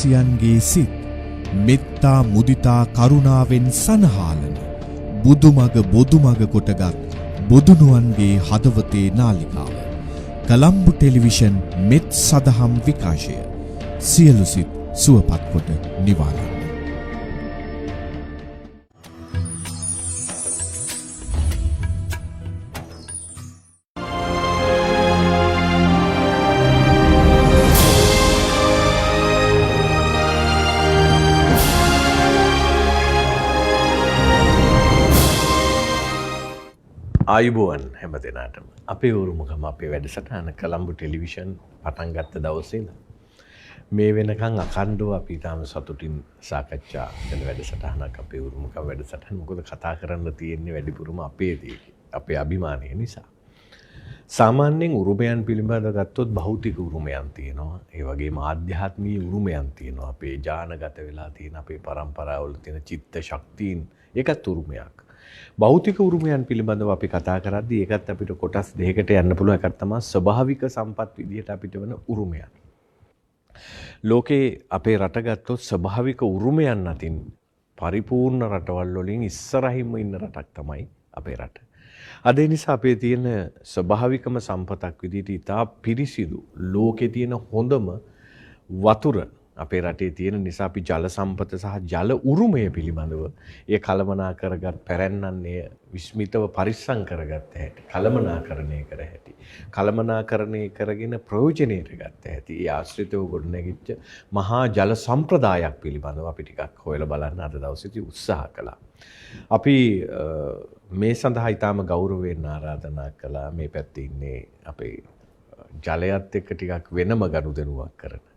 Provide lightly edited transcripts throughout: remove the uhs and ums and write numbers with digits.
පුරවැසියන්ගේ සිත් මෙත්තා මුදිතා කරුණාවෙන් සනහාලන බුදුමග බොදුමග කොටගත් බොදුනුවන්ගේ හදවතේ නාලිකාව කලම්බු ටෙලිවිෂන් මෙත් සදහම් විකාශය සියලු සිත් සුවපත් කොට නිවාලන්න. ආයුබෝවන් හැම දෙනාටම අපේ උරුමකම අපේ වැඩසටහන කලම්බු ටෙලිවිෂන් පටන් ගත්ත දවසේ ඉඳන් මේ වෙනකන් අඛණ්ඩව අපි තාම සතුටින් සාකච්ඡා කරන වැඩසටහනක් අපේ උරුමකම වැඩසටහන. මොකද කතා කරන්න තියෙන්නේ වැඩිපුරම අපේ දේ අපේ අභිමානය නිසා. සාමාන්‍යයෙන් උරුමයන් පිළිබඳව ගත්තොත් භෞතික උරුමයන් තියෙනවා. ඒ වගේම ආධ්‍යාත්මීය උරුමයන් තියෙනවා. අපේ ඥානගත වෙලා තියෙන අපේ පරම්පරාවල තියෙන චිත්ත ශක්තියින් ඒකත් උරුමයක්. භෞතික උරුමයන් පිළිබඳව අපි කතා කරද්දී ඒකත් අපිට කොටස් දෙකකට යන්න පුළුවන්. එකක් තමයි ස්වභාවික සම්පත් විදිහට අපිට වෙන උරුමයන්. ලෝකේ අපේ රට ගත්තොත් ස්වභාවික උරුමයන් අතින් පරිපූර්ණ රටවල් වලින් ඉස්සරහින්ම ඉන්න රටක් තමයි අපේ රට. අද ඒ නිසා අපේ තියෙන ස්වභාවිකම සම්පතක් විදිහට ඉතා පිරිසිදු ලෝකේ තියෙන හොඳම වතුර අපේ රටේ තියෙන නිසා අපි ජල සම්පත සහ ජල උරුමය පිළිබඳව ඒ කළමනා කරගත් පැරැන්නන්නේ විස්මිතව පරිස්සම් කරගත්ත හැටි, කළමනාකරණය කර හැටි, කළමනාකරණය කරගෙන ප්‍රයෝජනෙට ගත්ත හැටි, ඒ ආශ්‍රිතව ගොඩනැගිච්ච මහා ජල සම්ප්‍රදායක් පිළිබඳව අපි ටිකක් හොයලා බලන්න අද දවසේදී උත්සාහ කළා. අපි මේ සඳහා ඊටාම ගෞරවයෙන් ආරාධනා කළා මේ පැත්තේ ඉන්නේ අපේ ජලයත් එක්ක ටිකක් වෙනම ගනුදෙනුවක් කරන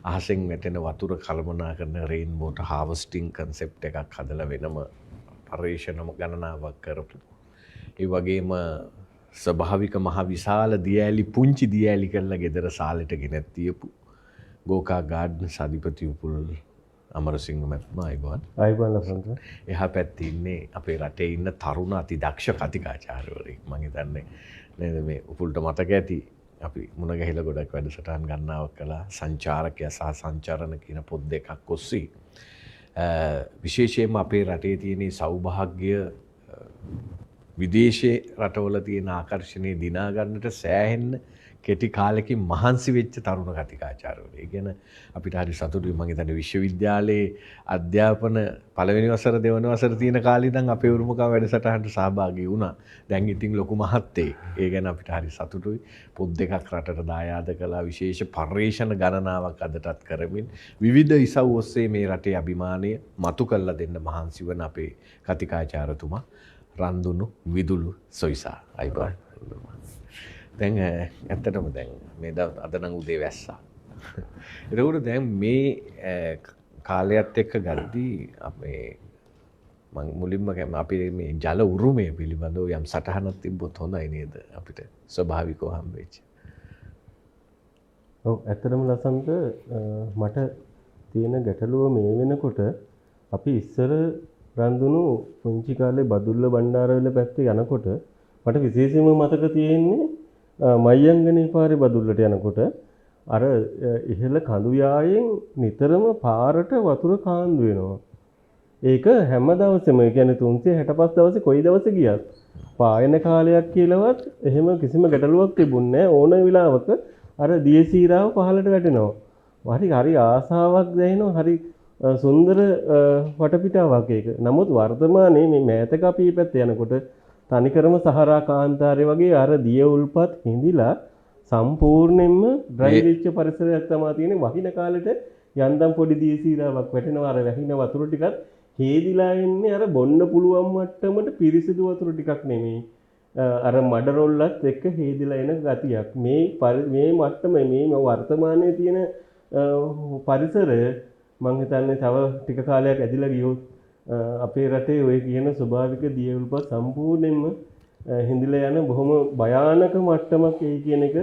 අහසෙන් වැටෙන වතුර කළමනා කරන රේන් වෝටර් හාර්වෙස්ටිං කන්සෙප්ට් එකක් හදලා වෙනම පරිශ්‍රණ ගණනාවක් කරපු. ඒ වගේම ස්වභාවික මහ විශාල දියඇලි පුංචි දියඇලි කරලා ගෙදර සාලෙට ගෙනත් තියපු ගෝකා ගාඩ්න්ස් අධිපති උපුල් අමරසිංහ මහත්මයා අයබෝන් ලසන්ත. එහා පැත්තේ ඉන්නේ අපේ රටේ ඉන්න තරුණ අති දක්ෂ කතිකාචාර්යවරයෙක්. මම හිතන්නේ නේද මේ උපුල්ට මතක ඇති අපි මුණ ගැහිලා ගොඩක් වැඩසටහන් ගණනාවක් කළා. සංචාරකයා සහ සංචරණ කියන පොත් දෙකක් ඔස්සේ විශේෂයෙන්ම අපේ රටේ තියෙන සෞභාග්‍ය විදේශේ රටවල තියෙන ආකර්ෂණය දිනා ගන්නට සෑහෙන්න කෙටි කාලෙකින් මහන්සි වෙච්ච තරුණ කතිකාචාර්යවරු. ඒ කියන්නේ අපිට හරි සතුටුයි. මම හිතන්නේ විශ්වවිද්‍යාලයේ අධ්‍යාපන පළවෙනි වසර දෙවන වසර තියෙන කාලේ ඉඳන් අපේ උරුමකම් වැඩසටහනට සහභාගී වුණා. දැන් ඉතින් ලොකු මහත්තයෙක්. ඒ ගැන අපිට හරි සතුටුයි. පොත් දෙකක් රටට දායාද කළා. විශේෂ පර්යේෂණ ගණනාවක් අදටත් කරමින් විවිධ ඉසව් ඔස්සේ මේ රටේ අභිමානය මතු කරලා දෙන්න මහන්සි වන අපේ කතිකාචාර්යතුමා රන්දුනු විදුලු සොයිසා. අයිබෝන්. දැන් ඇත්තටම දැන් මේ අද නම් උදේ වැස්සා. ඒකෝට දැන් මේ කාලයත් එක්ක ගද්දී අපේ මම මුලින්ම අපි මේ ජල උරුමය පිළිබඳව යම් සටහනක් තිබ්බොත් හොඳයි නේද අපිට ස්වභාවිකව හම්බෙච්ච. ඔව් ඇත්තටම ලසන්ත මට තියෙන ගැටලුව මේ වෙනකොට අපි ඉස්සර රන්දුනු පුංචි කාලේ බදුල්ල බණ්ඩාරවල පැත්තේ යනකොට මට විශේෂයෙන්ම මතක තියෙන්නේ මයංගනේ පාරේ බදුල්ලට යනකොට අර ඉහළ කඳු යායෙන් නිතරම පාරට වතුර කාන්දු වෙනවා. ඒක හැම දවසෙම ඒ කියන්නේ 365 දවසේ කොයි දවසේ ගියත් පායන කාලයක් කියලාවත් එහෙම කිසිම ගැටලුවක් තිබුණේ නැහැ. ඕන වෙලාවක අර දියසීරාව පහළට වැටෙනවා. හරි ආසාවක් දැනෙනවා. හරි සුන්දර වටපිටාවක් ඒක. නමුත් වර්තමානයේ මේ මෑතක අපි පැත්තේ යනකොට තනිකරම සහරා කාන්තාරය වගේ අර දිය උල්පත් හිඳිලා සම්පූර්ණයෙන්ම ඩ්‍රයි වෙච්ච පරිසරයක් තමයි තියෙන්නේ. වහින කාලෙට යන්තම් පොඩි දියසීරාවක් වැටෙනවා. අර වැහින වතුර ටිකත් හේදිලා එන්නේ අර බොන්න පුළුවන් මට්ටමට පිරිසිදු වතුර ටිකක් නෙමෙයි. අර මඩ රොල්ලත් එක්ක හේදිලා එන ගතියක්. මේ මට්ටම මේ වර්තමානයේ තියෙන පරිසරය මම හිතන්නේ තව ටික කාලයක් ඇදිලා ගියොත් අපේ රටේ ඔය කියන ස්වභාවික දිය උල්පත් සම්පූර්ණයෙන්ම හිඳිලා යන බොහොම භයානක මට්ටමක් ඒ කියන එක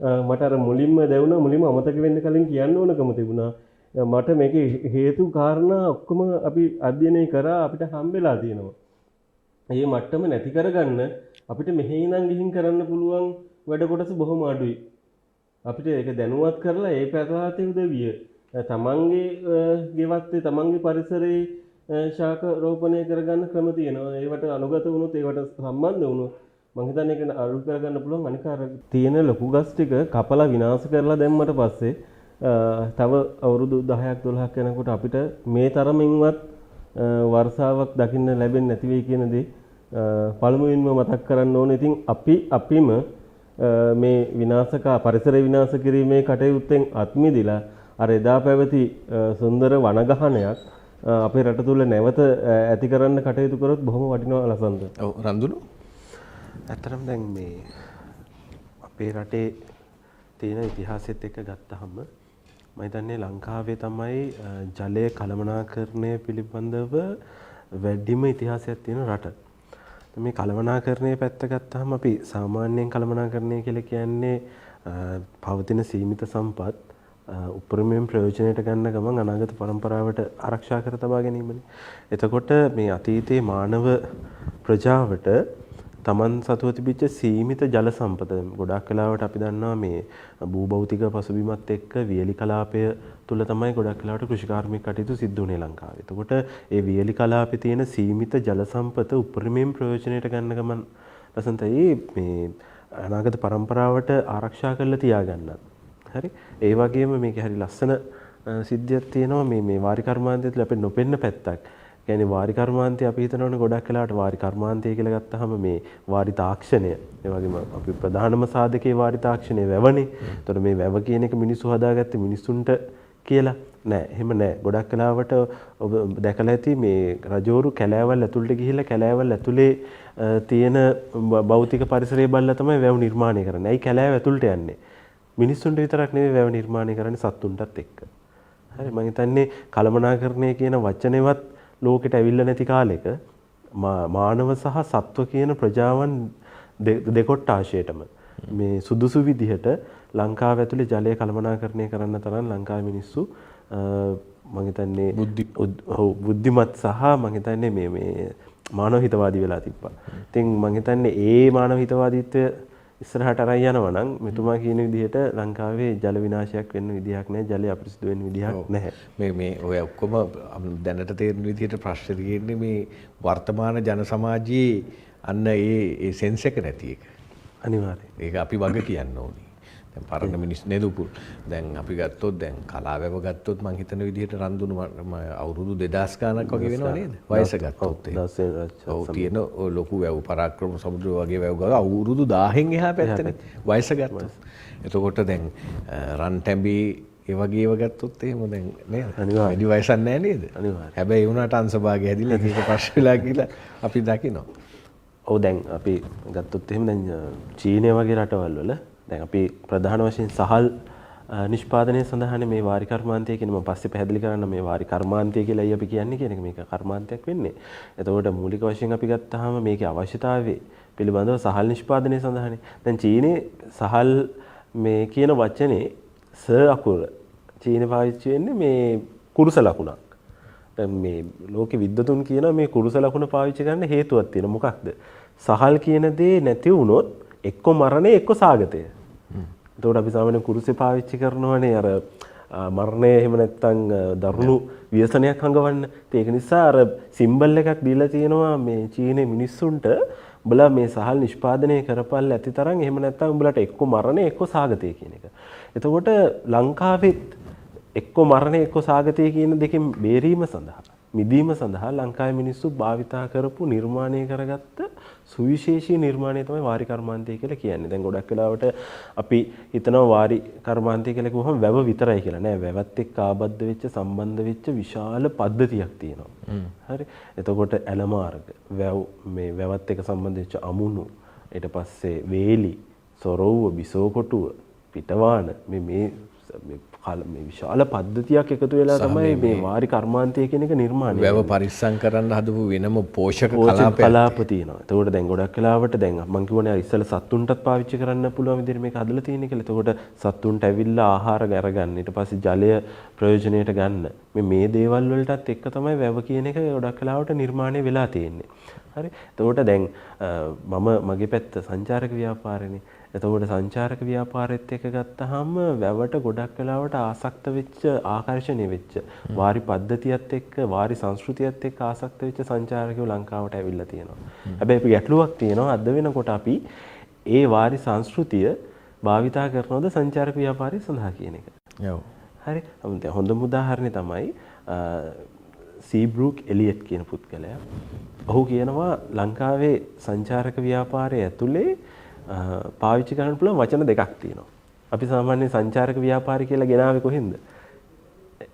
මට අර මුලින්ම දැනුණා. මුලින්ම අමතක වෙන්න කලින් කියන්න ඕනකම තිබුණා. මට මේකේ හේතු කාරණා ඔක්කොම අපි අධ්‍යයනය කරා අපිට හම්බෙලා තියෙනවා. මේ මට්ටම නැති කරගන්න අපිට මෙහි ඉඳන් ගිහින් කරන්න පුළුවන් වැඩ කොටස බොහොම අඩුයි. අපිට ඒක දැනුවත් කරලා ඒ පැත්තට උදවිය තමන්ගේ ගෙවත්තේ තමන්ගේ පරිසරයේ ශාක රෝපණය කරගන්න ක්‍රම තියෙනවා. ඒවට අනුගත වුණොත් ඒවට සම්බන්ධ වුණොත් මම හිතන්නේ ඒක අලු කරගන්න පුළුවන්. අනික අර තියෙන ලොකු ගස් ටික කපලා විනාශ කරලා දැම්මට පස්සේ තව අවුරුදු 10ක් 12ක් යනකොට අපිට මේ තරමින්වත් වර්ෂාවක් දකින්න ලැබෙන්නේ නැති වෙයි කියන දේ පළමුවෙන්ම මතක් කරන්න ඕනේ. ඉතින් අපිම මේ විනාශක පරිසර විනාශ කිරීමේ කටයුත්තෙන් අත්මිදලා අර එදා පැවති සුන්දර වනගහනයක් අපේ රට තුල නැවත ඇති කරන්න කටයුතු කරොත් බොහොම වටිනවා ලසන්ත. ඔව් රන්දුනු. ඇත්තටම දැන් මේ අපේ රටේ තියෙන ඉතිහාසෙත් එක්ක ගත්තහම මම හිතන්නේ ලංකාවේ තමයි ජලය කළමනාකරණය පිළිබඳව වැඩිම ඉතිහාසයක් තියෙන රට. මේ කළමනාකරණයේ පැත්ත ගත්තාම අපි සාමාන්‍යයෙන් කළමනාකරණය කියලා කියන්නේ පවතින සීමිත සම්පත් උපරිමයෙන් ප්‍රයෝජනයට ගන්න ගමන් අනාගත පරම්පරාවට ආරක්ෂා කර තබා ගැනීමනේ. එතකොට මේ අතීතයේ මානව ප්‍රජාවට තමන් සතුව තිබිච්ච සීමිත ජල සම්පත ගොඩක් වෙලාවට අපි දන්නවා මේ භූභෞතික පසුබිමත් එක්ක වියලි කලාපය තුල තමයි ගොඩක් වෙලාවට කෘෂිකාර්මික කටයුතු සිද්ධ වෙන්නේ ලංකාවේ. එතකොට ඒ වියලි කලාපේ තියෙන සීමිත ජල සම්පත උපරිමයෙන් ප්‍රයෝජනයට ගන්න ගමන් ලසන්තයි මේ අනාගත පරම්පරාවට ආරක්ෂා කරලා තියාගන්නත්. හරි. ඒ වගේම මේක හරි ලස්සන සිද්ධියක් තියෙනවා මේ වාරි කර්මාන්තය තුළ අපිට නොපෙන්න පැත්තක්. කියන්නේ වාරි කර්මාන්තය අපි හිතනවනේ ගොඩක් වෙලාවට වාරි කර්මාන්තය කියලා ගත්තාම මේ වාරි තාක්ෂණය ඒ වගේම අපි ප්‍රධානම සාධකයේ වාරි තාක්ෂණය වැවනේ. ඒතකොට මේ වැව කියන එක මිනිස්සු හදාගත්තේ මිනිස්සුන්ට කියලා නෑ. එහෙම නෑ. ගොඩක් වෙලාවට ඔබ දැකලා ඇති මේ රජවරු කැලෑවල් ඇතුළට ගිහිල්ලා කැලෑවල් ඇතුලේ තියෙන භෞතික පරිසරය බලලා තමයි වැව නිර්මාණය කරන්නේ. ඇයි කැලෑව ඇතුළට යන්නේ? මිනිස්සුන්ට විතරක් නෙවෙයි වැව නිර්මාණය කරන්නේ සත්තුන්ටත් එක්ක. හරි මම හිතන්නේ කළමනාකරණය කියන වචනේවත් ලෝකෙට ඇවිල්ලා නැති කාලෙක මානව සහ සත්ව කියන ප්‍රජාවන් දෙකොට්ටාශයටම මේ සුදුසු විදිහට ලංකාව ඇතුලේ ජලය කළමනාකරණය කරන්න තරම් ලංකාවේ මිනිස්සු මම හිතන්නේ බුද්ධිමත් සහ මම හිතන්නේ මේ මානව හිතවාදී වෙලා තිබ්බා. ඉතින් මම හිතන්නේ ඒ මානව හිතවාදීත්වය ඉස්සරහට අරන් යනවා නම් මෙතුමා කියන විදිහට ලංකාවේ ජල විනාශයක් වෙන්න විදිහක් නැහැ, ජලය අපිරිසිදු වෙන්න විදිහක් නැහැ. මේ ඔය ඔක්කොම දැනට තේරෙන විදිහට ප්‍රශ්න තියෙන්නේ මේ වර්තමාන ජන සමාජයේ අන්න ඒ සෙන්ස් එක නැති එක. අනිවාර්යයෙන්. ඒක අපි වග කියන්න ඕනේ. දැන් පරණ මිනිස් නෙදුපුල්. දැන් අපි ගත්තොත් දැන් කලාවැව ගත්තොත් මං හිතන විදිහට රන්දුණු අවුරුදු 2000 ගානක් වගේ වෙනව නේද? වයස ගත්තොත් ඔව් තියෙන ලොකු වැව් පරාක්‍රම සමුද්‍ර වගේ වැව් ගාව අවුරුදු 1000න් එහා පැත්තනේ වයස ගත්තොත්. එතකොට දැන් රන් තැඹි ඒ වගේ ඒවා ගත්තොත් එහෙම දැන් නේද? වැඩි වයසක් නැහැ නේද? අනිවාර්යයෙන්. හැබැයි ඒ වුණාට අංශභාගය හැදිලා ඒක ප්‍රශ්න වෙලා කියලා අපි දකිනවා. ඔව් දැන් අපි ගත්තොත් එහෙම දැන් චීනය වගේ රටවල් වල දැන් අපි ප්‍රධාන වශයෙන් සහල් නිෂ්පාදනය සඳහානේ මේ වාරි කර්මාන්තය කියන මම පස්සේ පැහැදිලි කරන්න මේ වාරි කර්මාන්තය කියලායි අපි කියන්නේ කියන එක මේක කර්මාන්තයක් වෙන්නේ. එතකොට මූලික වශයෙන් අපි ගත්තාම මේකේ අවශ්‍යතාවය පිළිබඳව සහල් නිෂ්පාදනය සඳහානේ. දැන් චීනේ සහල් මේ කියන වචනේ ස අකුර චීනේ පාවිච්චි වෙන්නේ මේ කුරුස ලකුණක්. දැන් මේ ලෝකෙ විද්වතුන් කියන මේ කුරුස ලකුණ පාවිච්චි කරන්න හේතුවක් තියෙනවා. මොකක්ද? සහල් කියන දේ නැති වුණොත් එක්ක මරණය එක්ක සාගතය. එතකොට අපි සාමාන්‍යයෙන් කුරුසේ පාවිච්චි කරනවනේ අර මරණය එහෙම නැත්නම් දරුණු ව්‍යසනයක් හංගවන්න. ඒක නිසා අර සිම්බල් එකක් දීලා තියෙනවා මේ චීනේ මිනිස්සුන්ට උඹලා මේ සහල් නිෂ්පාදනය කරපල් ඇති තරම් එහෙම නැත්නම් උඹලට එක්ක මරණය එක්ක සාගතය කියන එක. එතකොට ලංකාවෙත් එක්ක මරණය එක්ක සාගතය කියන දෙකෙන් බේරීම සඳහා මිදීම සඳහා ලංකාවේ මිනිස්සු භාවිතා කරපු නිර්මාණය කරගත්ත සුවිශේෂී නිර්මාණය තමයි වාරි කර්මාන්තය කියලා කියන්නේ. දැන් ගොඩක් වෙලාවට අපි හිතනවා වාරි කර්මාන්තය කියලා කිව්වම වැව විතරයි කියලා. නෑ වැවත් එක්ක ආබද්ධ වෙච්ච සම්බන්ධ වෙච්ච විශාල පද්ධතියක් තියෙනවා. හරි. එතකොට ඇල මාර්ග, වැව් මේ වැවත් එක්ක සම්බන්ධ වෙච්ච අමුණු, ඊට පස්සේ වේලි, සොරව්ව, බිසෝකොටුව, පිටවාන මේ විශාල පද්ධතියක් එකතු වෙලා තමයි මේ වාරි කර්මාන්තය කියන එක නිර්මාණය වෙන්නේ. වැව පරිස්සම් කරන්න හදපු වෙනම පෝෂක කලාප තියෙනවා. එතකොට දැන් ගොඩක් වෙලාවට දැන් මම කියවනේ ඉස්සෙල්ලා සත්තුන්ටත් පාවිච්චි කරන්න පුළුවන් විදිහට මේක හදලා තියෙන්නේ කියලා. එතකොට සත්තුන්ට ඇවිල්ලා ආහාර අරගන්න, ඊට පස්සේ ජලය ප්‍රයෝජනයට ගන්න. මේ දේවල් වලටත් එක්ක තමයි වැව කියන එක ගොඩක් වෙලාවට නිර්මාණය වෙලා තියෙන්නේ. හරි. එතකොට දැන් මම මගේ පැත්ත සංචාරක ව්‍යාපාරනේ. එතකොට සංචාරක ව්‍යාපාරෙත් එක්ක ගත්තාම වැවට ගොඩක් වෙලාවට ආසක්ත වෙච්ච ආකර්ෂණීය වෙච්ච වාරි පද්ධතියත් එක්ක වාරි සංස්කෘතියත් එක්ක ආසක්ත වෙච්ච සංචාරකයෝ ලංකාවට ඇවිල්ලා තියෙනවා. හැබැයි අපි ගැටලුවක් තියෙනවා අද වෙනකොට අපි ඒ වාරි සංස්කෘතිය භාවිතා කරනවද සංචාරක ව්‍යාපාරය සඳහා කියන එක. ඔව්. හරි. හොඳම උදාහරණය තමයි සීබ්‍රූක් එලියට් කියන පුද්ගලයා. ඔහු කියනවා ලංකාවේ සංචාරක ව්‍යාපාරය ඇතුලේ පාවිච්චි කරන්න පුළුවන් වචන දෙකක් තියෙනවා. අපි සාමාන්‍යයෙන් සංචාරක ව්‍යාපාරය කියලා ගෙනාවේ කොහෙන්ද?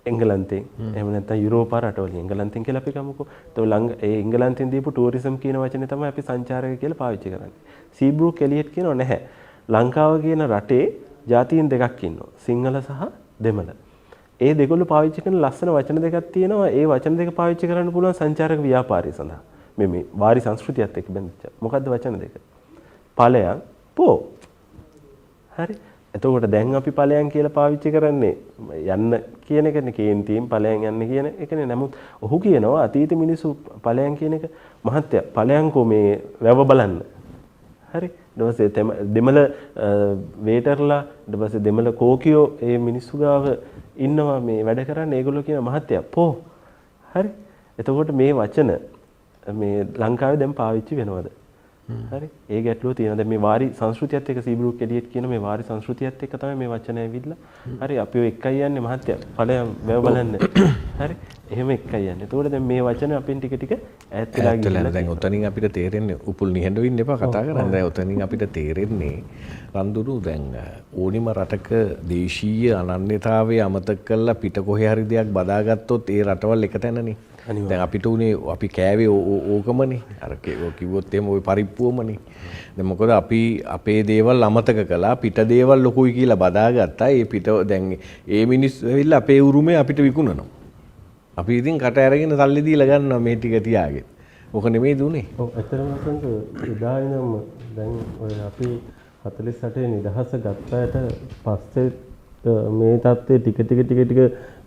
එංගලන්තයෙන්. එහෙම නැත්නම් යුරෝපා රටවලින් එංගලන්තයෙන් කියලා අපි ගමුකෝ. ඒ එංගලන්තයෙන් දීපු ටූරිසම් කියන වචනේ තමයි අපි සංචාරක කියලා පාවිච්චි කරන්නේ. සීබ්‍රූක් එලියට් කියනවා නැහැ. ලංකාව කියන රටේ ජාතීන් දෙකක් ඉන්නවා. සිංහල සහ දෙමළ. ඒ දෙකොල්ල පාවිච්චි කරන ලස්සන වචන දෙකක් තියෙනවා. ඒ වචන දෙක පාවිච්චි කරන්න පුළුවන් සංචාරක ව්‍යාපාරය සඳහා. මේ වාරි සංස්කෘතියත් එක්ක බැඳිච්ච. මොකද්ද වචන දෙක? ඵලයන් පෝ. හරි. එතකොට දැන් අපි ඵලයන් කියලා පාවිච්චි කරන්නේ යන්න කියන එකනේ කේන්තියෙන් ඵලයන් යන්න කියන එකනේ. නමුත් ඔහු කියනවා අතීත මිනිස්සු ඵලයන් කියන එක මහත්ය ඵලයන්කෝ මේ වැව බලන්න. හරි. ඊට පස්සේ දෙමළ වේටර්ලා ඊට පස්සේ දෙමළ කෝකියෝ ඒ මිනිස්සු ගාව ඉන්නවා මේ වැඩ කරන්නේ. ඒගොල්ලෝ කියන මහත්ය පෝ. හරි. එතකොට මේ වචන මේ ලංකාවේ දැන් පාවිච්චි වෙනවද? හරි. ඒ ගැටලුව තියෙනවා. දැන් මේ වාරි සංස්කෘතියත් එක්ක සීබ්‍රූක් එලියට් කියන මේ වාරි සංස්කෘතියත් එක්ක තමයි මේ වචන ඇවිල්ලා. හරි. අපි ඔය එකයි යන්නේ මහත්ය. ඵලයන් වැව බලන්න. හරි. එහෙම එකයි යන්නේ. එතකොට දැන් මේ වචන අපෙන් ටික ටික ඈත් වෙලා ගිහිල්ලා දැන් උතනින් අපිට තේරෙන්නේ උපුල් නිහඬව ඉන්න එපා කතා කරන්න. දැන් උතනින් අපිට තේරෙන්නේ රන්දුරු දැන් ඕනිම රටක දේශීය අනන්‍යතාවය අමතක කරලා පිට කොහේ හරි දෙයක් බදාගත්තොත් ඒ රටවල් එක තැනනේ. දැන් අපිට උනේ අපි කෑවේ ඕකමනේ. අර කිව්වොත් එහෙම ওই පරිප්පුවමනේ. දැන් මොකද අපි අපේ දේවල් අමතක කළා පිට දේවල් ලොකුයි කියලා බදාගත්තා. ඒ පිට දැන් ඒ මිනිස්සු ඇවිල්ලා අපේ උරුමේ අපිට විකුණනවා. අපි ඉතින් කට අරගෙන සල්ලි දීලා ගන්නවා මේ ටික තියාගෙන. ඔක නෙමෙයි දුන්නේ. ඔව් ඇත්තටම අසන්ත එදා ඉඳන්ම දැන් ඔය අපි 48 නිදහස ගත්තට පස්සේ මේ தත්ත්වය ටික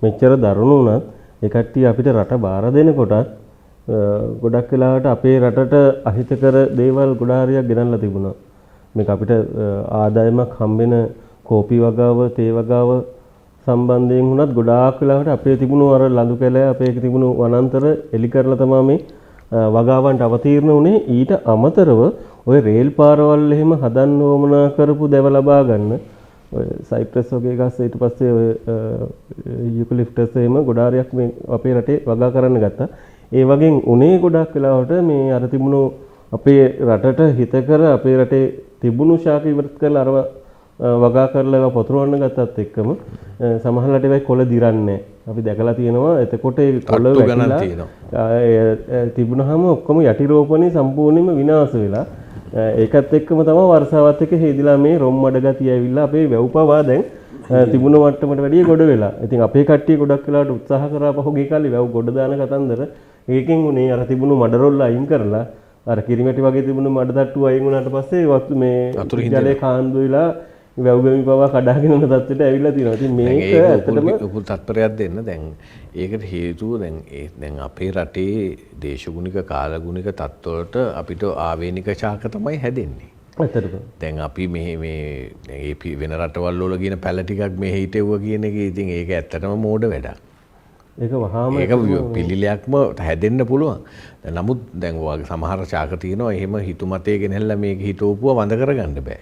මෙච්චර දරුණු වුණත් ඒ කට්ටිය අපිට රට බාර දෙනකොටත් ගොඩක් වෙලාවට අපේ රටට අහිතකර දේවල් ගොඩාරියක් ගෙනල්ලා තිබුණා. මේක අපිට ආදායමක් හම්බෙන කෝපි වගාව, තේ වගාව සම්බන්ධයෙන් වුණත් ගොඩාක් වෙලාවට අපේ තිබුණු අර ලඳු කැලෑ අපේ තිබුණු වනාන්තර එලි කරලා තමයි මේ වගාවන්ට අවතීර්ණ වුණේ. ඊට අමතරව ওই රේල් පාරවල් එහෙම හදන්න ඕමනා කරපු දේව ලබා ගන්න ඔය සයිප්‍රස් වගේ ගස් ඊට පස්සේ ඔය යුකලිප්ටස් එහෙම ගොඩාරියක් මේ අපේ රටේ වගා කරන්න ගත්තා. ඒ වගේ උනේ ගොඩක් වෙලාවට මේ අර තිබුණු අපේ රටට හිතකර අපේ රටේ තිබුණු ශාක ඉවත් කරලා අර වගා කරලා පොතුරවන්න ගත්තත් එක්කම සමහරවිට ඒවයි කොළ දිරන්නේ. අපි දැකලා තියෙනවා. එතකොට ඒ කොළ වැටිලා තිබුණාම ඔක්කොම යටි රෝපණේ සම්පූර්ණයෙන්ම විනාශ වෙලා ඒකත් එක්කම තමයි වර්ෂාවත් එක්ක හේදිලා මේ රොම් මඩ ගතිය ඇවිල්ලා අපේ වැව්පවා දැන් තිබුණ මට්ටමට වැඩිය ගොඩ වෙලා. ඉතින් අපේ කට්ටිය ගොඩක් වෙලාවට උත්සාහ කරා පහුගිය කාලේ වැව් ගොඩ දාන කතන්දර. ඒකෙන් උනේ අර තිබුණු මඩ රොල්ල අයින් කරලා අර කිරිමැටි වගේ තිබුණු මඩ තට්ටු අයින් වුණාට පස්සේ මේ ජලයේ කාන්දු වෙලා වැව්ගමි පවා කඩාගෙන යන තත්ත්වයට ඇවිල්ලා තියෙනවා. ඉතින් මේක ඇත්තටම උපුල් තත්පරයක් දෙන්න. දැන් ඒකට හේතුව දැන් අපේ රටේ දේශගුණික කාලගුණික තත්ත්වවලට අපිට ආවේනික ශාක තමයි හැදෙන්නේ. ඇත්තටම. දැන් අපි මේ වෙන රටවල් වල කියන පැල ටිකක් මෙහෙ හිටෙව්වා කියන එක ඉතින් ඒක ඇත්තටම මෝඩ වැඩක්. ඒක වහාම ඒක පිළිලයක්ම හැදෙන්න පුළුවන්. නමුත් දැන් ඔයගේ සමහර ශාක තියෙනවා එහෙම හිතුමතේ ගෙනහැල්ලා මේක හිතවපුවා වඳ කරගන්න බෑ.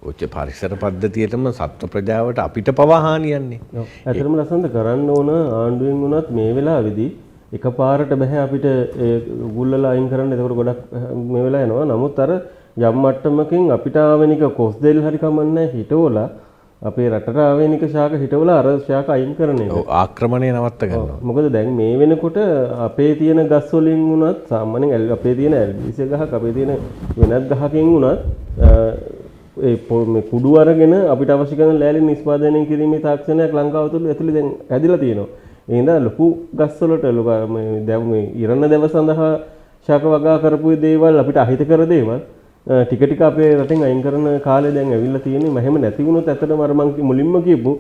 ඔච්ච පරිසර පද්ධතියටම සත්ව ප්‍රජාවට අපිට පවා හානියන්නේ. ඇත්තටම ලස්සනට කරන්න ඕන ආණ්ඩුවෙන් වුණත් මේ වෙලාවේදී එකපාරට බෑ අපිට ගුල්ලලා අයින් කරන්න. ඒක ගොඩක් මේ වෙලාව යනවා. නමුත් අර යම් මට්ටමකින් අපිට ආවෙනික කොස් දෙල් හරි කමන්නේ හිටවලා අපේ රටට ආවෙනික ශාක හිටවලා අර ශාක අයින් කරන එක. ආක්‍රමණය නවත්ත ගන්නවා. මොකද දැන් මේ වෙනකොට අපේ තියෙන ගස් වලින් වුණත් සාමාන්‍යයෙන් අපේ තියෙන ඇල්විස ගහක් අපේ තියෙන වෙනත් ගහකින් වුණත් ඒ කුඩු අරගෙන අපිට අවශ්‍ය කරන ලෑලි නිෂ්පාදනය කිරීමේ තාක්ෂණයක් ලංකාව තුළ ඇතුළේ දැන් හැදිලා තියෙනවා. ඒ හින්දා ලොකු ගස් වලට මේ ඉරණ දෙව සඳහා ශාක වගා කරපු දේවල් අපිට අහිතකර දේවල් ටික ටික අපේ රටෙන් අයින් කරන කාලේ දැන් ඇවිල්ලා තියෙන්නේ. මම හැම නැති වුණොත් ඇත්තටම අර මම මුලින්ම කියපු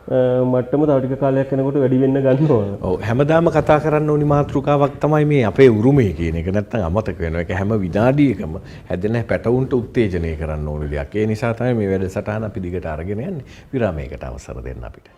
මට්ටම තව ටික කාලයක් යනකොට වැඩි වෙන්න ගන්නවා. ඔව් හැමදාම කතා කරන්න ඕනි මාතෘකාවක් තමයි මේ අපේ උරුමය කියන එක. නැත්තම් අමතක වෙනවා. ඒක හැම විනාඩියකම හැදෙන පැටවුන්ට උත්තේජනය කරන්න ඕන දෙයක්. ඒ නිසා තමයි මේ වැඩසටහන අපි දිගට අරගෙන යන්නේ. විරාමයකට අවසර දෙන්න අපිට.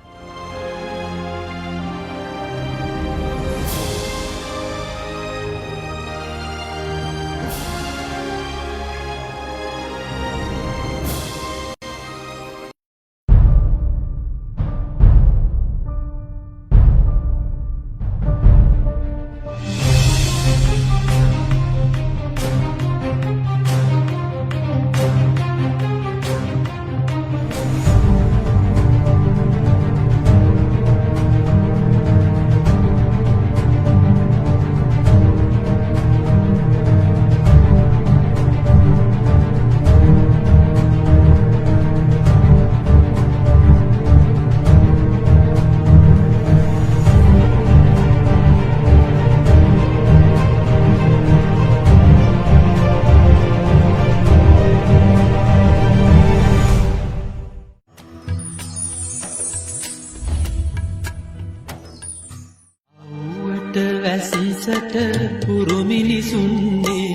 වැසිසට පුරුමිනිසුන්නේ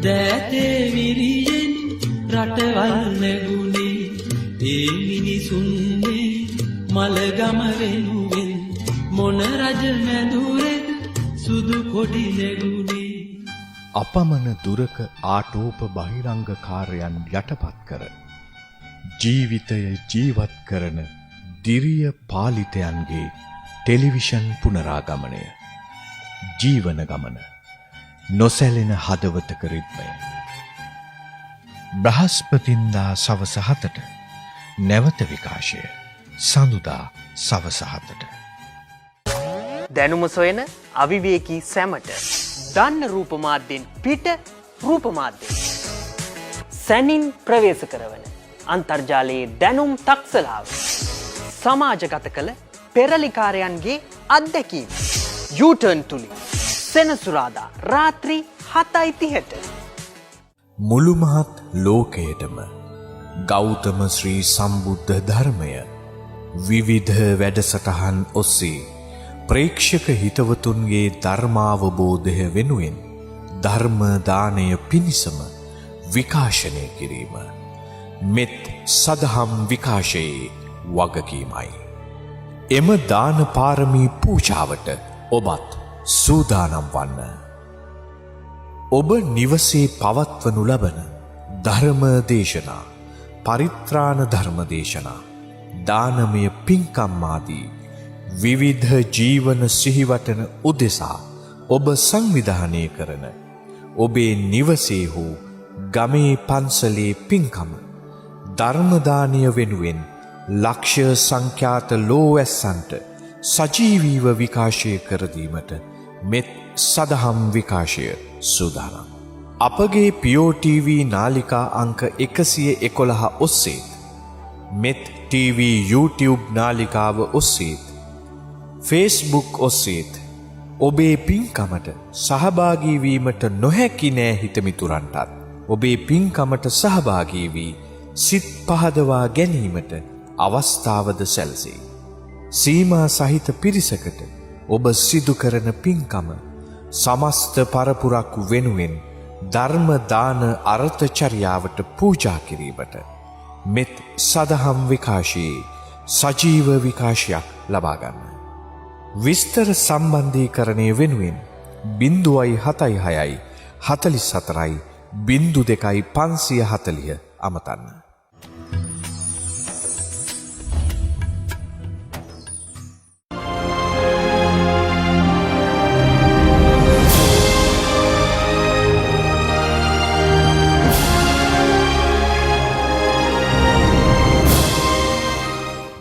දෑතේ විරියෙන් රටවල් නැගුණේ ඒ මිනිසුන්නේ මලගම වෙනුවෙන් මොන රජ මැදුරෙද සුදු කොඩි නැගුණේ අපමණ දුරක ආටෝප බහිරංගකාරයන් යටපත් කර ජීවිතය ජීවත් කරන දිරිය පාලිතයන්ගේ ටෙලිවිෂන් පුනරාගමනය ජීවන ගමන නොසැලෙන හදවතක රිද්මය බ්‍රහස්පතින්දා සවස 7ට නැවත විකාශය සඳුදා සවස 7ට දැනුම සොයන අවිවේකී සැමට දන්න රූපමාධ්‍යෙන් පිට රූපමාධ්‍යෙන් සැනින් ප්‍රවේශ කරවන අන්තර්ජාලයේ දැනුම් තක්සලාව සමාජගත කළ පෙරලිකාරයන්ගේ අත්දැකීම U-turn තුලින් සෙනසුරාදා රාත්‍රී 7:30ට මුළු මහත් ලෝකයටම ගෞතම ශ්‍රී සම්බුද්ධ ධර්මය විවිධ වැඩසටහන් ඔස්සේ ප්‍රේක්ෂක හිතවතුන්ගේ ධර්මාවබෝධය වෙනුවෙන් ධර්ම දානය පිණිසම විකාශනය කිරීම මෙත් සදහම් විකාශයේ වගකීමයි. එම දාන පාරමී පූජාවට ඔබත් සූදානම් වන්න. ඔබ නිවසේ පවත්වනු ලබන ධර්ම දේශනා, පරිත්‍රාණ ධර්ම දේශනා, දානමය පින්කම් ආදී විවිධ ජීවන සිහිවටන උදෙසා ඔබ සංවිධානය කරන ඔබේ නිවසේ හෝ ගමේ පන්සලේ පින්කම ධර්මදානය වෙනුවෙන් ලක්ෂ සංඛ්‍යාත ලෝවැස්සන්ට සජීවීව විකාශය කරදීමට මෙත් සදහම් විකාශය සූදානම්. අපගේ POTV නාලිකා අංක 111 ඔස්සේ මෙත් TV YouTube නාලිකාව ඔස්සේත් Facebook ඔස්සේත් ඔබේ පින්කමට සහභාගී වීමට නොහැකි නෑ හිතමිතුරන්ටත් ඔබේ පින්කමට සහභාගී වී සිත් පහදවා ගැනීමට අවස්ථාවද සැලසේ. සීමා සහිත පිරිසකට ඔබ සිදු කරන පින්කම සමස්ත පරපුරක් වෙනුවෙන් ධර්ම දාන අර්ථචර්යාවට පූජා කිරීමට මෙත් සදහම් විකාශයේ සජීව විකාශයක් ලබා ගන්න. විස්තර සම්බන්ධීකරණය වෙනුවෙන් 076 44 02 540 අමතන්න.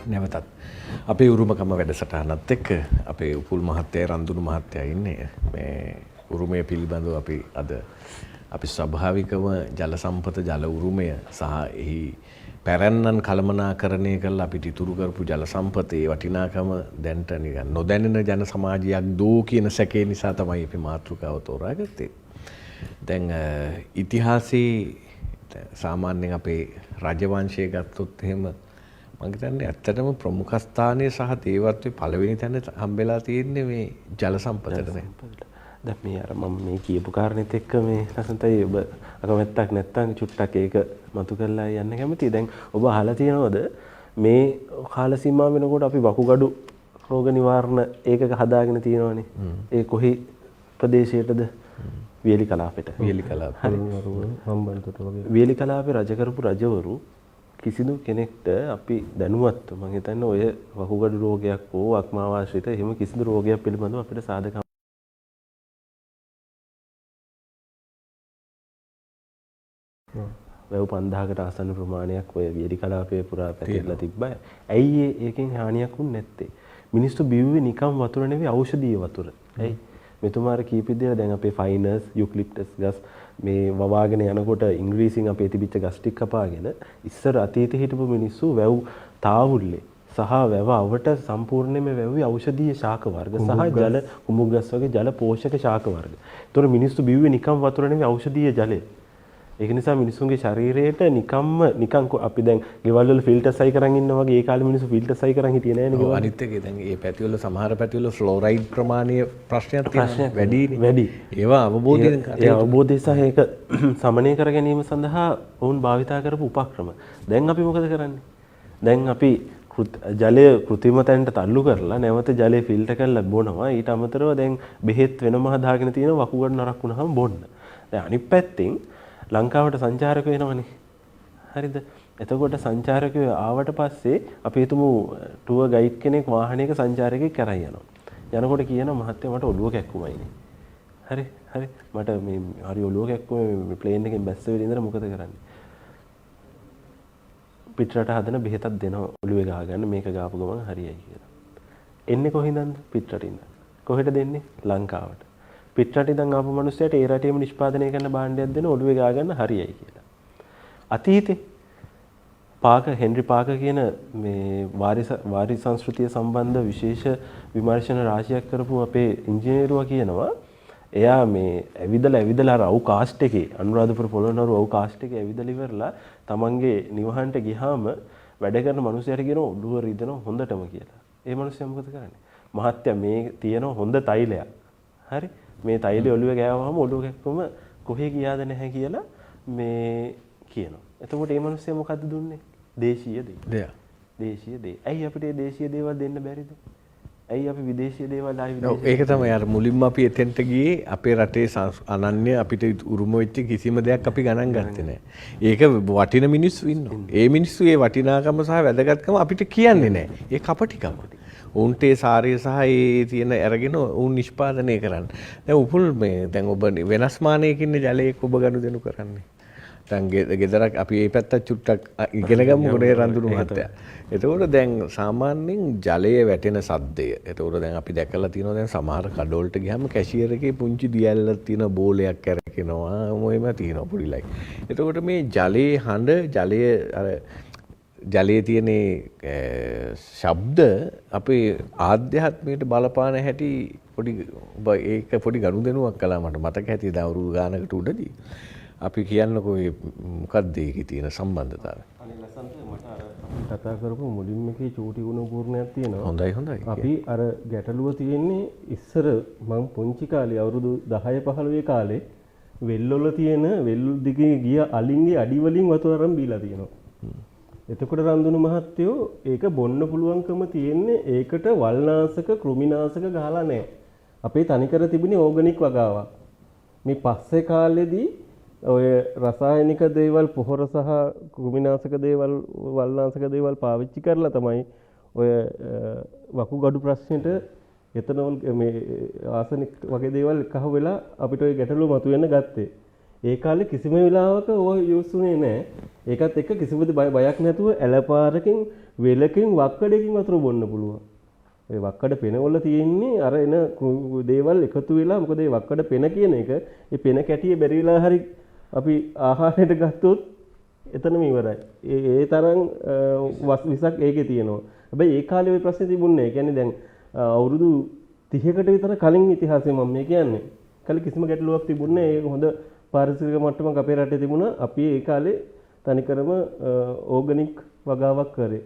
නැවතත් අපේ උරුමකම වැඩසටහනත් එක්ක අපේ උපුල් මහත්තයා රන්දුණු මහත්තයා ඉන්නේ. මේ උරුමය පිළිබඳව අපි අද අපි ස්වභාවිකව ජල සම්පත ජල උරුමය සහ එහි පැරැන්නන් කළමනාකරණය කරලා අපිට ඉතුරු කරපු ජල සම්පතේ වටිනාකම දැන්ට නිකන් නොදැනෙන ජන සමාජයක් දෝ කියන සැකේ නිසා තමයි අපි මාතෘකාව තෝරාගත්තේ. දැන් ඉතිහාසයේ සාමාන්‍යයෙන් අපේ රජවංශය ගත්තොත් එහෙම මම හිතන්නේ ඇත්තටම ප්‍රමුඛස්ථානයේ සහ දේවත්වයේ පළවෙනි තැන හම්බෙලා තියෙන්නේ මේ ජල සම්පතට. දැන් මේ අර මම මේ කියපු කාරණෙත් එක්ක මේ ලසන්තයි ඔබ අකමැත්තක් නැත්තම් චුට්ටක් ඒක මතු කරලා යන්න කැමතියි. දැන් ඔබ අහලා තියෙනවද මේ කාල සීමාව වෙනකොට අපි වකුගඩු රෝග නිවාරණ ඒකක හදාගෙන තියෙනවනේ. ඒ කොහි ප්‍රදේශයටද? වියලි කලාපෙට. වියලි කලාපේ හම්බන්තොට වගේ. වියලි කලාපේ රජ කරපු රජවරු කිසිදු කෙනෙක්ට අපි දැනුවත් මම හිතන්නේ ඔය වකුගඩු රෝගයක් හෝ අක්මාවාශ්‍රිත එහෙම කිසිදු රෝගයක් පිළිබඳව අපිට සාධක වැව් 5000කට ආසන්න ප්‍රමාණයක් ඔය වියලි කලාපයේ පුරා පැතිරලා තිබ්බයි. ඇයි ඒකෙන් හානියක් වුනේ නැත්තේ? මිනිස්සු බිව්වේ නිකම් වතුර නෙවෙයි ඖෂධීය වතුර. ඇයි? මෙතුමාර කීපෙදිලා දැන් අපේ ෆයිනස් යුක්ලිප්ටස් ගස් මේ වවාගෙන යනකොට ඉංග්‍රීසියෙන් අපේ තිබිච්ච ගස් ටික කපාගෙන ඉස්සර අතීතේ හිටපු මිනිස්සු වැව් තාවුල්ලේ සහ වැව අවට සම්පූර්ණයෙන්ම වැව්වේ ඖෂධීය ශාක වර්ග සහ ජල කුඹු ගස් වගේ ජල පෝෂක ශාක වර්ග. ඒතොර මිනිස්සු බිව්වේ නිකම් වතුර නෙවෙයි ඖෂධීය ජලය. ඒක නිසා මිනිස්සුන්ගේ ශරීරයට නිකන් අපි දැන් ගෙවල් වල ෆිල්ටර් සයි කරන් ඉන්නවා වගේ ඒ කාලේ මිනිස්සු ෆිල්ටර් සයි කරන් හිටියේ නෑනේ ගෙවල්. අනිත් එක දැන් මේ පැතිවල සමහර පැතිවල ෆ්ලෝරයිඩ් ප්‍රමාණය ප්‍රශ්නයක් තියෙනවා. වැඩි. ඒවා අවබෝධය සහ ඒක සමනය කර ගැනීම සඳහා වුන් භාවිතා කරපු උපක්‍රම. දැන් අපි මොකද කරන්නේ? දැන් අපි ජලය කෘත්‍රිම තැනට තල්ලු කරලා නැවත ජලය ෆිල්ටර් කරලා බොනවා. ඊට අමතරව දැන් බෙහෙත් වෙනම හදාගෙන තියෙන වකුගඩු නරක් වුණාම බොන්න. දැන් අනිත් පැත්තෙන් ලංකාවට සංචාරක වෙනවනේ. හරිද? එතකොට සංචාරකයෝ ආවට පස්සේ අපි හිතමු ටුවර් ගයිඩ් කෙනෙක් වාහනයක සංචාරකයෙක් කරන් යනවා. යනකොට කියනවා මහත්තයා මට ඔළුව කැක්කුමයිනේ. හරි. මට මේ හරි ඔළුව කැක්කුම ප්ලේන් එකෙන් බැස්ස වෙලේ ඉඳලා මොකද කරන්නේ? පිටරට හදන බෙහෙතක් දෙනවා ඔළුවේ ගහගන්න මේක ගාපු ගමන් හරියයි කියලා. එන්නේ කොහින්දද? පිටරටින්ද. කොහෙට දෙන්නේ? ලංකාවට. පිටරට ඉඳන් ආපු මිනිස්සුන්ට ඒ රටේම නිෂ්පාදනය කරන භාණ්ඩයක් දෙන ඔළුවේ ගාගන්න හරියයි කියලා. අතීතේ හෙන්රි පාක කියන මේ වාරි සංස්කෘතිය සම්බන්ධ විශේෂ විමර්ශන රාශියක් කරපු අපේ ඉංජිනේරුවා කියනවා එයා මේ ඇවිදලා අර අවු කාස්ට් එකේ අනුරාධපුර පොළොන්නරුව අවු කාස්ට් එකේ ඇවිදලා ඉවරලා තමන්ගේ නිවහන්ට ගියාම වැඩ කරන මිනිස්සුන්ට කියනවා ඔළුව රිදෙනවා හොඳටම කියලා. ඒ මිනිස්සයා මොකද කරන්නේ? මහත්තයා මේ තියෙන හොඳ තෛලයක්. හරි? මේ තෛලය ඔළුවේ ගෑවම ඔළුව කැක්කම කොහේ ගියාද නැහැ කියලා මේ කියනවා. එතකොට මේ මිනිස්සයා මොකද්ද දුන්නේ? දේශීය දේ. දේශීය දේ. ඇයි අපිට මේ දේශීය දේවල් දෙන්න බැරිද? ඇයි අපි විදේශීය දේවල් ඒක තමයි අර මුලින්ම අපි එතෙන්ට ගියේ අපේ රටේ අනන්‍ය අපිට උරුම වෙච්ච කිසිම දෙයක් අපි ගණන් ගත්තේ නැහැ. ඒක වටින මිනිස්සු ඉන්නවා. ඒ මිනිස්සු ඒ වටිනාකම සහ වැදගත්කම අපිට කියන්නේ නැහැ. ඒ කපටිකම. උන්ට ඒ සාරය සහ ඒ තියෙන අරගෙන උන් නිෂ්පාදනය කරන්න. දැන් උපුල් මේ දැන් ඔබ වෙනස් මානයකින් ජලයේ ඔබ ගනුදෙනු කරන්නේ. දැන් ගෙදරක් අපි මේ පැත්තට චුට්ටක් ඉගෙන ගමු ගොඩේ රඳුරු මහත්තයා. එතකොට දැන් සාමාන්‍යයෙන් ජලයේ වැටෙන සද්දය. එතකොට දැන් අපි දැකලා තියෙනවා දැන් සමහර කඩවලට ගියාම කැෂියර් එකේ පුංචි දියැලක් තියෙන බෝලයක් කරකිනවා. මොෙම තියෙනවා පොඩි ලයි. එතකොට මේ ජලයේ හඬ ජලයේ තියෙන ශබ්ද අපේ ආධ්‍යාත්මයට බලපාන හැටි ඒක පොඩි ගනුදෙනුවක් කළා මට මතක ඇති දවුරු ගානකට උඩදී. අපි කියන්නකෝ මොකක්ද ඒකේ තියෙන සම්බන්ධතාවය? අනේ ලසන්ත මට අර කතා කරපු මුලින්ම කී චූටි ගුණ පූර්ණයක් තියෙනවා. හොඳයි. අපි අර ගැටලුව තියෙන්නේ ඉස්සර මං පුංචි කාලේ අවුරුදු 10 15 කාලේ වෙල්වල තියෙන වෙල් දිගේ ගිය අලින්ගේ අඩි වලින් වතුර අරන් බීලා තියෙනවා. එතකොට රන්දුණු මහත්තයෝ ඒක බොන්න පුළුවන්කම තියෙන්නේ ඒකට වල්නාශක කෘමිනාශක ගහලා නැහැ. අපේ තනිකර තිබුණේ ඕගනික් වගාවක්. මේ පස්සේ කාලෙදී ඔය රසායනික දේවල් පොහොර සහ කෘමිනාශක දේවල් වල්නාශක දේවල් පාවිච්චි කරලා තමයි ඔය වකුගඩු ප්‍රශ්නෙට එතනෝල් මේ ආසනික් වගේ දේවල් එකහ වෙලා අපිට ඔය ගැටලුව මතුවෙන්න ගත්තේ. ඒ කාලේ කිසිම වෙලාවක ඔය යොසුනේ නැහැ. ඒකත් එක්ක කිසිම බයක් නැතුව ඇලපාරකින් වෙලකින් වක්කඩකින් වතුර බොන්න පුළුවන්. ඒ වක්කඩ පෙනවල තියෙන්නේ අර එන දේවල් එකතු වෙලා මොකද මේ වක්කඩ පෙන කියන එක ඒ පෙන කැටිය බැරි වෙලා හරි අපි ආහාරයට ගත්තොත් එතනම ඉවරයි. ඒ තරම් විසක් ඒකේ තියෙනවා. හැබැයි ඒ කාලේ ওই ප්‍රශ්නේ තිබුණේ නැහැ. කියන්නේ දැන් අවුරුදු 30කට විතර කලින් ඉතිහාසය මම මේ කියන්නේ. කලින් කිසිම ගැටලුවක් තිබුණේ නැහැ. ඒක හොඳ පාරිසරික මට්ටමක් අපේ රටේ තිබුණා. අපි ඒ කාලේ තනිකරම ඕගනික් වගාවක් කරේ.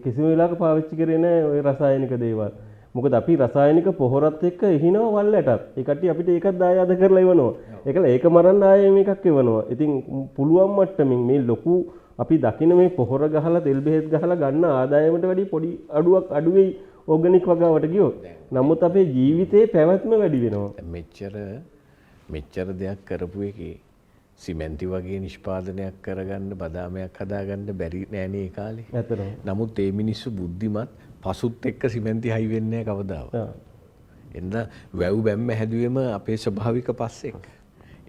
කිසිම වෙලාවක පාවිච්චි කරේ නැහැ ওই රසායනික දේවල්. මොකද අපි රසායනික පොහොරත් එක්ක එහිනවා වල්ලටත්. ඒ කට්ටිය අපිට ඒකත් දායාද කරලා ඉවනවා. ඒකල ඒක මරන්න ආයෙ මේකක් ඉවනවා. ඉතින් පුළුවන් මට්ටමින් මේ ලොකු අපි දකින්න මේ පොහොර ගහලා තෙල් බෙහෙත් ගහලා ගන්න ආදායමට වැඩි පොඩි අඩුවක් අඩුවෙයි ඕගනික් වගාවට ගියොත්. නමුත් අපේ ජීවිතේ පැවැත්ම වැඩි වෙනවා. මෙච්චර දෙයක් කරපු එකේ සිමෙන්ති වගේ නිෂ්පාදනයක් කරගන්න බදාමයක් හදාගන්න බැරි නෑනේ ඒ කාලේ. ඇත්තටම. නමුත් ඒ මිනිස්සු බුද්ධිමත් පසුත් එක්ක සිමෙන්ති හයි වෙන්නේ නැහැ කවදාවත්. එන්න වැව් බැම්ම හැදුවෙම අපේ ස්වභාවික පස්සෙක්.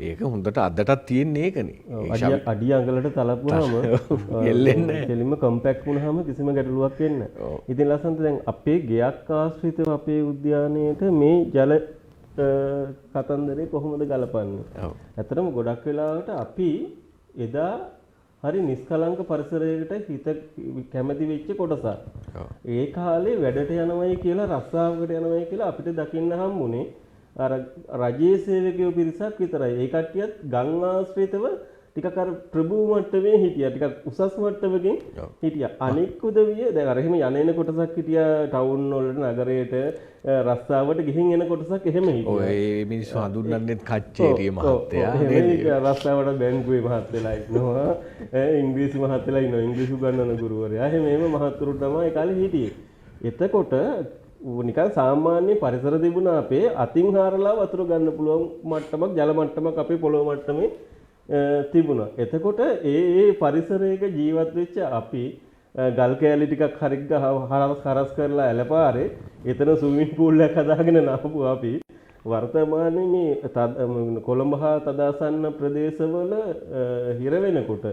ඒක හොඳට අදටත් තියෙන්නේ ඒකනේ. අඩිය අඟලට තලපුවාම එල්ලෙන්නේ නැහැ. කෙලින්ම කම්පැක්ට් වුණාම කිසිම ගැටලුවක් වෙන්නේ නැහැ. ඉතින් ලස්සනට දැන් අපේ ගෙයක් ආශ්‍රිතව අපේ උද්‍යානයේට මේ ජල කතන්දරේ කොහොමද ගලපන්නේ? ඇත්තටම ගොඩක් වෙලාවට අපි එදා හරි නිස්කලංක පරිසරයකට හිත කැමති වෙච්ච කොටසක්. ඒ කාලේ වැඩට යනවයි කියලා රස්සාවකට යනවයි කියලා අපිට දකින්න හම්බුනේ අර රජයේ සේවකයෝ පිරිසක් විතරයි. ඒ කට්ටියත් ගම් ආශ්‍රිතව ටිකක් අර ප්‍රභූ මට්ටමේ හිටියා. ටිකක් උසස් මට්ටමකින් හිටියා. අනික් උදවිය දැන් අර එහෙම යන කොටසක් හිටියා ටවුන් වලට නගරයට රස්සාවට ගිහින් එන කොටසක් එහෙම හිටියා. ඔය මිනිස්සු හඳුන්වන්නේ කච්චේරිය මහත්තයා. රස්සාවට බැංකුවේ මහත්තයලා ඉන්නවා. ඉංග්‍රීසි මහත්තයලා ඉන්නවා. ඉංග්‍රීසි උගන්වන ගුරුවරයා. එහෙම මහත්තුරු තමයි ඒ කාලේ හිටියේ. එතකොට නිකන් සාමාන්‍ය පරිසර තිබුණා අපේ අතින් හාරලා වතුර ගන්න පුළුවන් මට්ටමක් ජල මට්ටමක් අපේ පොළොව මට්ටමේ තිබුණා. එතකොට ඒ පරිසරයක ජීවත් වෙච්ච අපි ගල් කෑලි ටිකක් හරස් කරලා ඇලපාරේ එතන ස්විමින් පූල් එකක් හදාගෙන නාපු අපි වර්තමානයේ මේ කොළඹ හා තදාසන්න ප්‍රදේශවල හිර වෙනකොට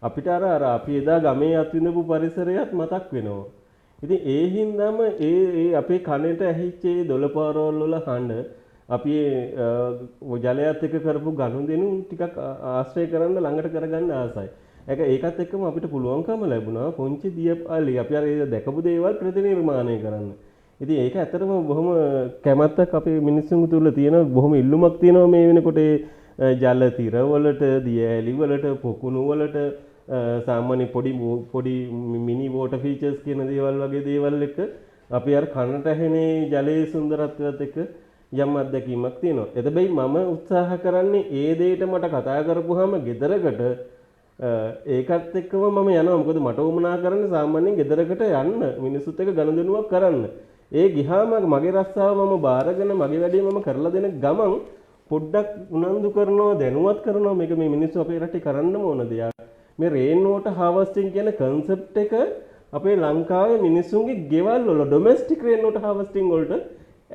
අපිට අර අපි එදා ගමේ අත්විඳපු පරිසරයත් මතක් වෙනවා. ඉතින් ඒ හින්දාම ඒ අපේ කනට ඇහිච්ච ඒ දොළපාරවල් වල හඬ අපි ජලයත් එක්ක කරපු ගනුදෙනු ටිකක් ආශ්‍රය කරන්න ළඟට කරගන්න ආසයි. ඒකත් එක්කම අපිට පුළුවන්කම ලැබුණා පොන්චි දියපාලි අපි අර දැකපු දේවල් ප්‍රතිනිර්මාණය කරන්න. ඉතින් ඒක ඇත්තටම බොහොම කැමැත්තක් අපේ මිනිස්සුන් තුළ තියෙන බොහොම ඉල්ලුමක් තියෙනවා මේ වෙනකොට ජල තිර වලට, දිය ඇලි වලට, පොකුණු වලට සාමාන්‍ය පොඩි මිනි වෝටර් ෆීචර්ස් කියන දේවල් වගේ දේවල් එක්ක අපි අර කනට ඇහෙනේ ජලයේ සුන්දරත්වයත් එක්ක යම් අත්දැකීමක් තියෙනවා. එතෙබැයි මම උත්සාහ කරන්නේ ඒ දෙයට මට කතා කරපුවාම ගෙදරකට ඒකත් එක්කම මම යනවා. මොකද මට උමනා කරන්නේ සාමාන්‍යයෙන් ගෙදරකට යන්න මිනිස්සුත් එක්ක ගනුදෙනුවක් කරන්න. ඒ ගිහාම මගේ රස්සාව මම බාරගෙන මගේ වැඩේ මම කරලා දෙන ගමන් පොඩ්ඩක් උනන්දු කරනවා දැනුවත් කරනවා මේක මේ මිනිස්සු අපේ රටේ කරන්න ඕන දෙයක්. මේ රේන් වෝටර් හාර්වෙස්ටිං කියන concept එක අපේ ලංකාවේ මිනිස්සුන්ගේ ගෙවල් වල ඩොමෙස්ටික් රේන් වෝටර් හාර්වෙස්ටිං වලට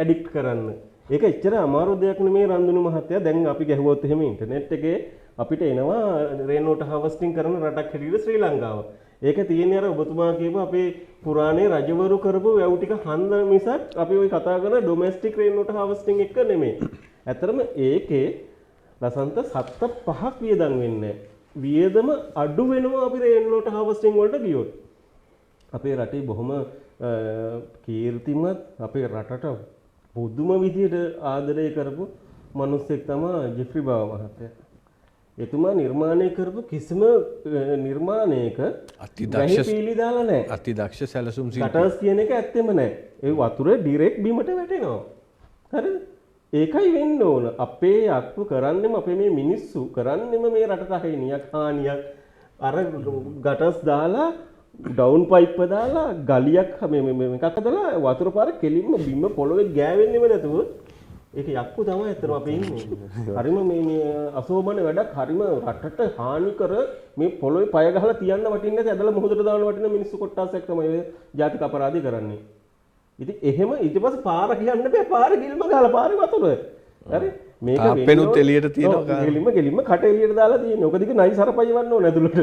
ඇඩික්ට් කරන්න. ඒක එච්චර අමාරු දෙයක් නෙමෙයි රන්දුනු මහත්තයා. දැන් අපි ගැහුවොත් එහෙම ඉන්ටර්නෙට් එකේ අපිට එනවා රේන් වෝටර් හාර්වෙස්ටිං කරන රටක් හැටියට ශ්‍රී ලංකාව. ඒක තියෙන්නේ අර ඔබතුමා කියපු අපේ පුරාණේ රජවරු කරපු වැව් ටික හන්ද මිසක් අපි ওই කතා කරන ඩොමෙස්ටික් රේන් වෝටර් හාර්වෙස්ටිං එක නෙමෙයි. ඇත්තටම ඒකේ ලසන්ත 7-5ක් වියදම් වෙන්නේ. වියදම අඩු වෙනවා අපි රේන් වෝටර් හාර්වෙස්ටිං වලට ගියොත්. අපේ රටේ බොහොම කීර්තිමත් අපේ රටට පුදුම විදියට ආදරය කරපු මිනිස්සෙක් තමයි ජෙෆ්රි බාව මහත්තයා. එතුමා නිර්මාණය කරපු කිසිම නිර්මාණයක අතිදක්ෂ පීලි දාලා නැහැ. අතිදක්ෂ සැලසුම් ශිල්පී. ගටර්ස් කියන එක ඇත්තෙම නැහැ. ඒ වතුර ඩිරෙක්ට් බිමට වැටෙනවා. හරිද? ඒකයි වෙන්න ඕන. අපේ අක්කු කරන්නෙම අපේ මේ මිනිස්සු කරන්නෙම මේ රටට හානියක් අර ගටර්ස් දාලා ඩවුන් පයිප් දාලා ගලියක් මේකක් හදලා වතුර පාර කෙලින්ම බිම පොළොවේ ගෑවෙන්නෙම නැතුව ඒක යක්කු තමයි ඇත්තටම අපි ඉන්නේ. හරිම මේ අසෝබන වැඩක් හරිම රටට හානි කර මේ පොළොවේ පය ගහලා තියන්න වටින්නේ නැති ඇදලා මොහොතට දාන වටින මිනිස්සු කොට්ටාසයක් තමයි ඔය ජාතික අපරාධي කරන්නේ. ඉතින් එහෙම ඊට පස්සේ පාර කියන්න බෑ. පාර ගිල්ම ගාලා පාරේ වතුර. හරි? මේක අපෙනුත් එළියට තියෙනවා. ගෙලින්ම කට එළියට දාලා තියෙන්නේ. ඔක දිග නයි සරපයි වන්න ඕන ඇතුළට.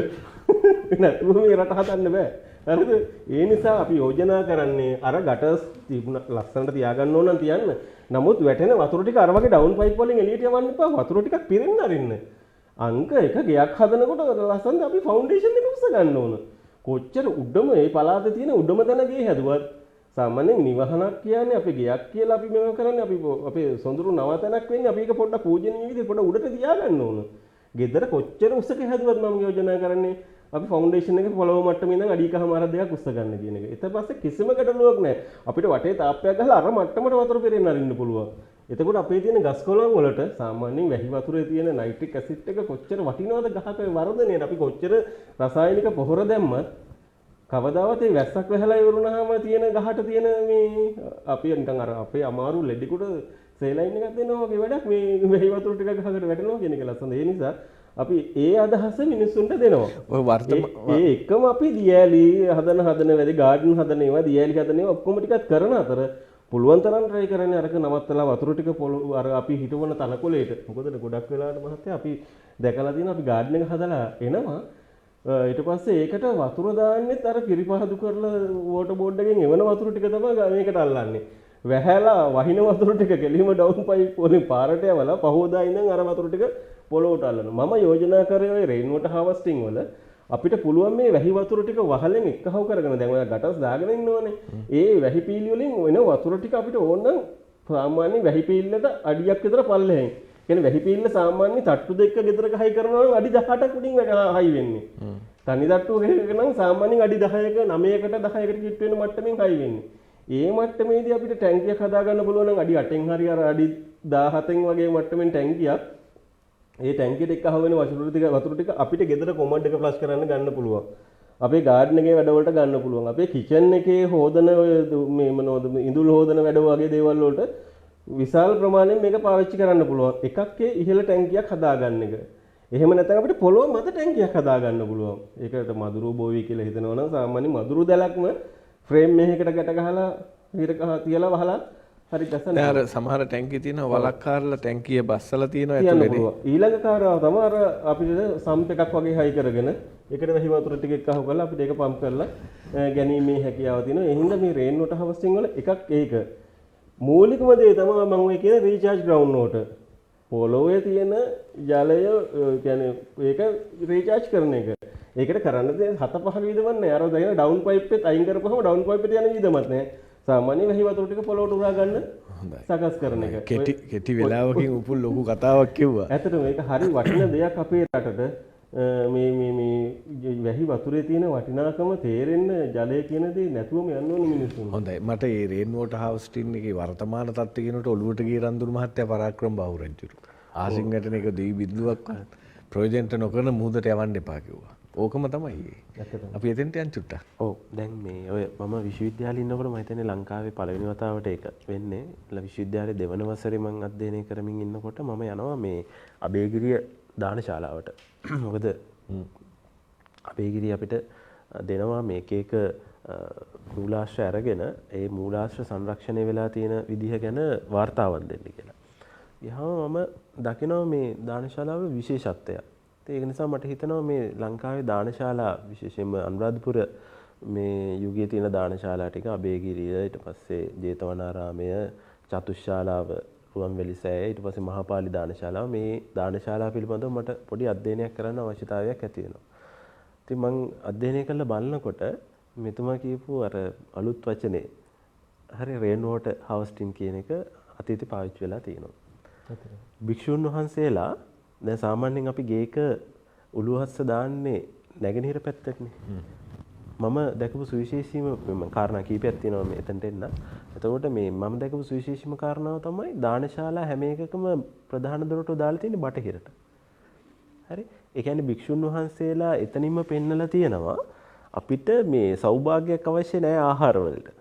නැතුව මේ රට හදන්න බෑ. හරිද? ඒ නිසා අපි යෝජනා කරන්නේ අර ගටර්ස් තිබුණ ලස්සනට තියාගන්න ඕන නම් තියන්න. නමුත් වැටෙන වතුර ටික අර වගේ ඩවුන් පයිප් වලින් එළියට යවන්න එපා. වතුර ටිකක් පිරෙන්න අරින්න. අංක එක ගයක් හදනකොට ලස්සනට අපි ෆවුන්ඩේෂන් එක උස්ස ගන්න ඕන. කොච්චර උඩම මේ පළාතේ තියෙන උඩම තැන ගේ හැදුවත් සාමාන්‍යයෙන් නිවහනක් කියන්නේ අපි ගයක් කියලා අපි මේව කරන්නේ අපි අපේ සොඳුරු නවතනක් වෙන්නේ අපි ඒක පොඩ්ඩක් පූජනීය විදිහට පොඩ්ඩක් උඩට තියාගන්න ඕන. ගෙදර කොච්චර උස්සක හැදුවත් මම යෝජනා කරන්නේ අපි ෆවුන්ඩේෂන් එක පොළොව මට්ටමේ ඉඳන් අඩි එකමාරක් දෙකක් උස්ස ගන්න කියන එක. ඊට පස්සේ කිසිම ගැටලුවක් නැහැ. අපිට වටේ තාප්පයක් ගහලා අර මට්ටමට වතුර පෙරෙන්න අරින්න පුළුවන්. එතකොට අපේ තියෙන ගස් කොළන් වලට සාමාන්‍යයෙන් වැහි වතුරේ තියෙන නයිට්‍රික් ඇසිඩ් එක කොච්චර වටිනවද ගහක වර්ධනයට. අපි කොච්චර රසායනික පොහොර දැම්මත් කවදාවත් ඒ වැස්සක් වැහලා ඉවරුනහම තියෙන ගහට තියෙන මේ අපි නිකන් අර අපේ අමාරු ලෙඩිකුට සේලයින් එකක් දෙනවා වගේ වැඩක් මේ වැහි වතුර ටික ගහකට වැටෙනවා කියන එක ලස්සන. ඒ නිසා අපි ඒ අදහස මිනිස්සුන්ට දෙනවා. ඔය ඒ එකම අපි දියැලි හදන වැඩි ගාඩන් හදන ඒවා දියැලි හදන ඒවා ඔක්කොම ටිකක් කරන අතර පුළුවන් තරම් try කරන්නේ අරක නවත්තලා වතුර ටික අර අපි හිටවන තනකොළේට. මොකද ගොඩක් වෙලාවට මහත්තයා අපි දැකලා තියෙනවා අපි ගාඩන් එක හදලා එනවා ඊට පස්සේ ඒකට වතුර දාන්නෙත් අර කිරිපහදු කරලා වෝටර් බෝඩ් එකෙන් එවන වතුර ටික තමයි මේකට අල්ලන්නේ. වැහැලා වහින වතුර ටික කෙලිම ඩවුන් පයිප් වලින් පාරට යවලා පහෝදා ඉඳන් අර වතුර ටික පොළොවට අල්ලනවා. මම යෝජනා කරේ ඔය රේන් වෝටර් හාවස්ටිං වල අපිට පුළුවන් මේ වැහි වතුර ටික වහලෙන් එක්කහව කරගෙන දැන් ඔය ගටර්ස් දාගෙන ඉන්නවනේ. ඒ වැහි පීලි වලින් වෙන වතුර ටික අපිට ඕන නම් සාමාන්‍ය වැහි පීල්ලට අඩියක් විතර පල්ලෙහෙන්. කියන්නේ වැහි පීල්ල සාමාන්‍ය තට්ටු දෙක ගෙදරක හයි කරනවා නම් අඩි 18ක් උඩින් හයි වෙන්නේ. තනි තට්ටු එකක නම් සාමාන්‍යයෙන් අඩි 10ක 9කට 10කට කිට් වෙන මට්ටමින් හයි වෙන්නේ. ඒ මට්ටමේදී අපිට ටැංකියක් හදා ගන්න පුළුවන් නම් අඩි 8න් හරි අර අඩි 17න් වගේ මට්ටමින් ටැංකියක් ඒ ටැංකියට එක්ක අහුවෙන වතුර ටික අපිට ගෙදර කොමඩ් එක ෆ්ලෂ් කරන්න ගන්න පුළුවන්. අපේ ගාඩන් එකේ වැඩවලට ගන්න පුළුවන්. අපේ කිචන් එකේ හොදන මේ මොනවද ඉඳුල් හොදන වැඩ වගේ දේවල් වලට විශාල ප්‍රමාණයෙන් මේක පාවිච්චි කරන්න පුළුවන්. එකක් ඒ ඉහළ ටැංකියක් හදාගන්න එක. එහෙම නැත්නම් අපිට පොළොව මත ටැංකියක් හදාගන්න පුළුවන්. ඒකට මදුරු බෝවි කියලා හිතනවා නම් සාමාන්‍ය මදුරු දැලක්ම ෆ්‍රේම් එකකට ගැට ගහලා හිර තියලා වහලා හරි දැසන. අර සමහර ටැංකිය තියෙනවා වලක් කාරලා ටැංකිය බස්සලා තියෙනවා ඇතුලේ. ඊළඟ කාරණාව තමයි අර අපිට සම්ප් එකක් වගේ හයි කරගෙන ඒකට වැහි වතුර ටික එක්කහුව කරලා අපිට ඒක පම්ප් කරලා ගැනීමේ හැකියාව තියෙනවා. ඒ හින්දා මේ රේන් වෝටර් හාවස්ටිං වල එකක් ඒක. මූලිකම දේ තමයි මම ඔය කියන රීචාර්ජ් ග්‍රවුන්ඩ් වෝටර්. පොළොවේ තියෙන ජලය කියන්නේ ඒක රීචාර්ජ් කරන එක. ඒකට කරන්න දේ 7-5 විදමක් නෑ. අර දැන් ඩවුන් පයිප් එකත් අයින් කරපුවම ඩවුන් පයිප් එකට යන විදමක් නෑ. සාමාන්‍ය වැහි වතුර ටික පොළොවට උරා ගන්න සකස් කරන එක. කෙටි වෙලාවකින් උපුල් ලොකු කතාවක් කිව්වා. ඇත්තටම මේක හරි වටින දෙයක් අපේ රටට. මේ වැහි වතුරේ තියෙන වටිනාකම තේරෙන්න ජලය කියන දේ නැතුවම යන්න ඕනේ මිනිස්සුන්. හොඳයි. මට මේ රේන් වෝටර් හාවස්ටිං එකේ වර්තමාන තත්ත්වය කියනකොට ඔළුවට ගිය රන්දුරු මහත්තයා පරාක්‍රම බහුරජුරු. ආසිංගට මේක දෙවි බිඳුවක් ප්‍රයෝජනට නොකරන මුහුදට යවන්න එපා කිව්වා. ඕකම තමයි. අපි එතෙන්ට යන් චුට්ටක්. ඔව් දැන් මේ ඔය මම විශ්වවිද්‍යාලේ ඉන්නකොට මම හිතන්නේ ලංකාවේ පළවෙනි වතාවට ඒක වෙන්නේ. විශ්වවිද්‍යාලේ දෙවන වසරේ මම අධ්‍යයනය කරමින් ඉන්නකොට මම යනවා මේ අබේගිරිය දානශාලාවට. මොකද අබේගිරිය අපිට දෙනවා මේක එක මූලාශ්‍ර අරගෙන ඒ මූලාශ්‍ර සංරක්ෂණය වෙලා තියෙන විදිහ ගැන වාර්තාවක් දෙන්න කියලා. ගියාම මම දකිනවා මේ දානශාලාවේ විශේෂත්වයක්. ඒක නිසා මට හිතෙනවා මේ ලංකාවේ දානශාලා විශේෂයෙන්ම අනුරාධපුර මේ යුගයේ තියෙන දානශාලා ටික අබේගිරිය ඊට පස්සේ ජේතවනාරාමය චතුෂ්ශාලාව රුවන්වැලි සෑය ඊට පස්සේ මහපාලි දානශාලාව මේ දානශාලා පිළිබඳව මට පොඩි අධ්‍යයනයක් කරන්න අවශ්‍යතාවයක් ඇති වෙනවා. ඉතින් මම අධ්‍යයනය කරලා බලනකොට මෙතුමා කියපු අර අලුත් වචනේ හරි රේන් වෝටර් හාවස්ටිං කියන එක අතීතේ පාවිච්චි වෙලා තියෙනවා. භික්ෂුන් වහන්සේලා දැන් සාමාන්‍යයෙන් අපි ගේක උළුහස්ස දාන්නේ නැගෙනහිර පැත්තටනේ. මම දැකපු සුවිශේෂීම කාරණා කීපයක් තියෙනවා මේ එතනට එන්න. එතකොට මේ මම දැකපු සුවිශේෂීම කාරණාව තමයි දානශාලා හැම එකකම ප්‍රධාන දොරටුව දාලා තියෙන්නේ බටහිරට. හරි. ඒ කියන්නේ භික්ෂුන් වහන්සේලා එතනින්ම පෙන්නලා තියෙනවා අපිට මේ සෞභාග්‍යයක් අවශ්‍ය නැහැ ආහාර වලට.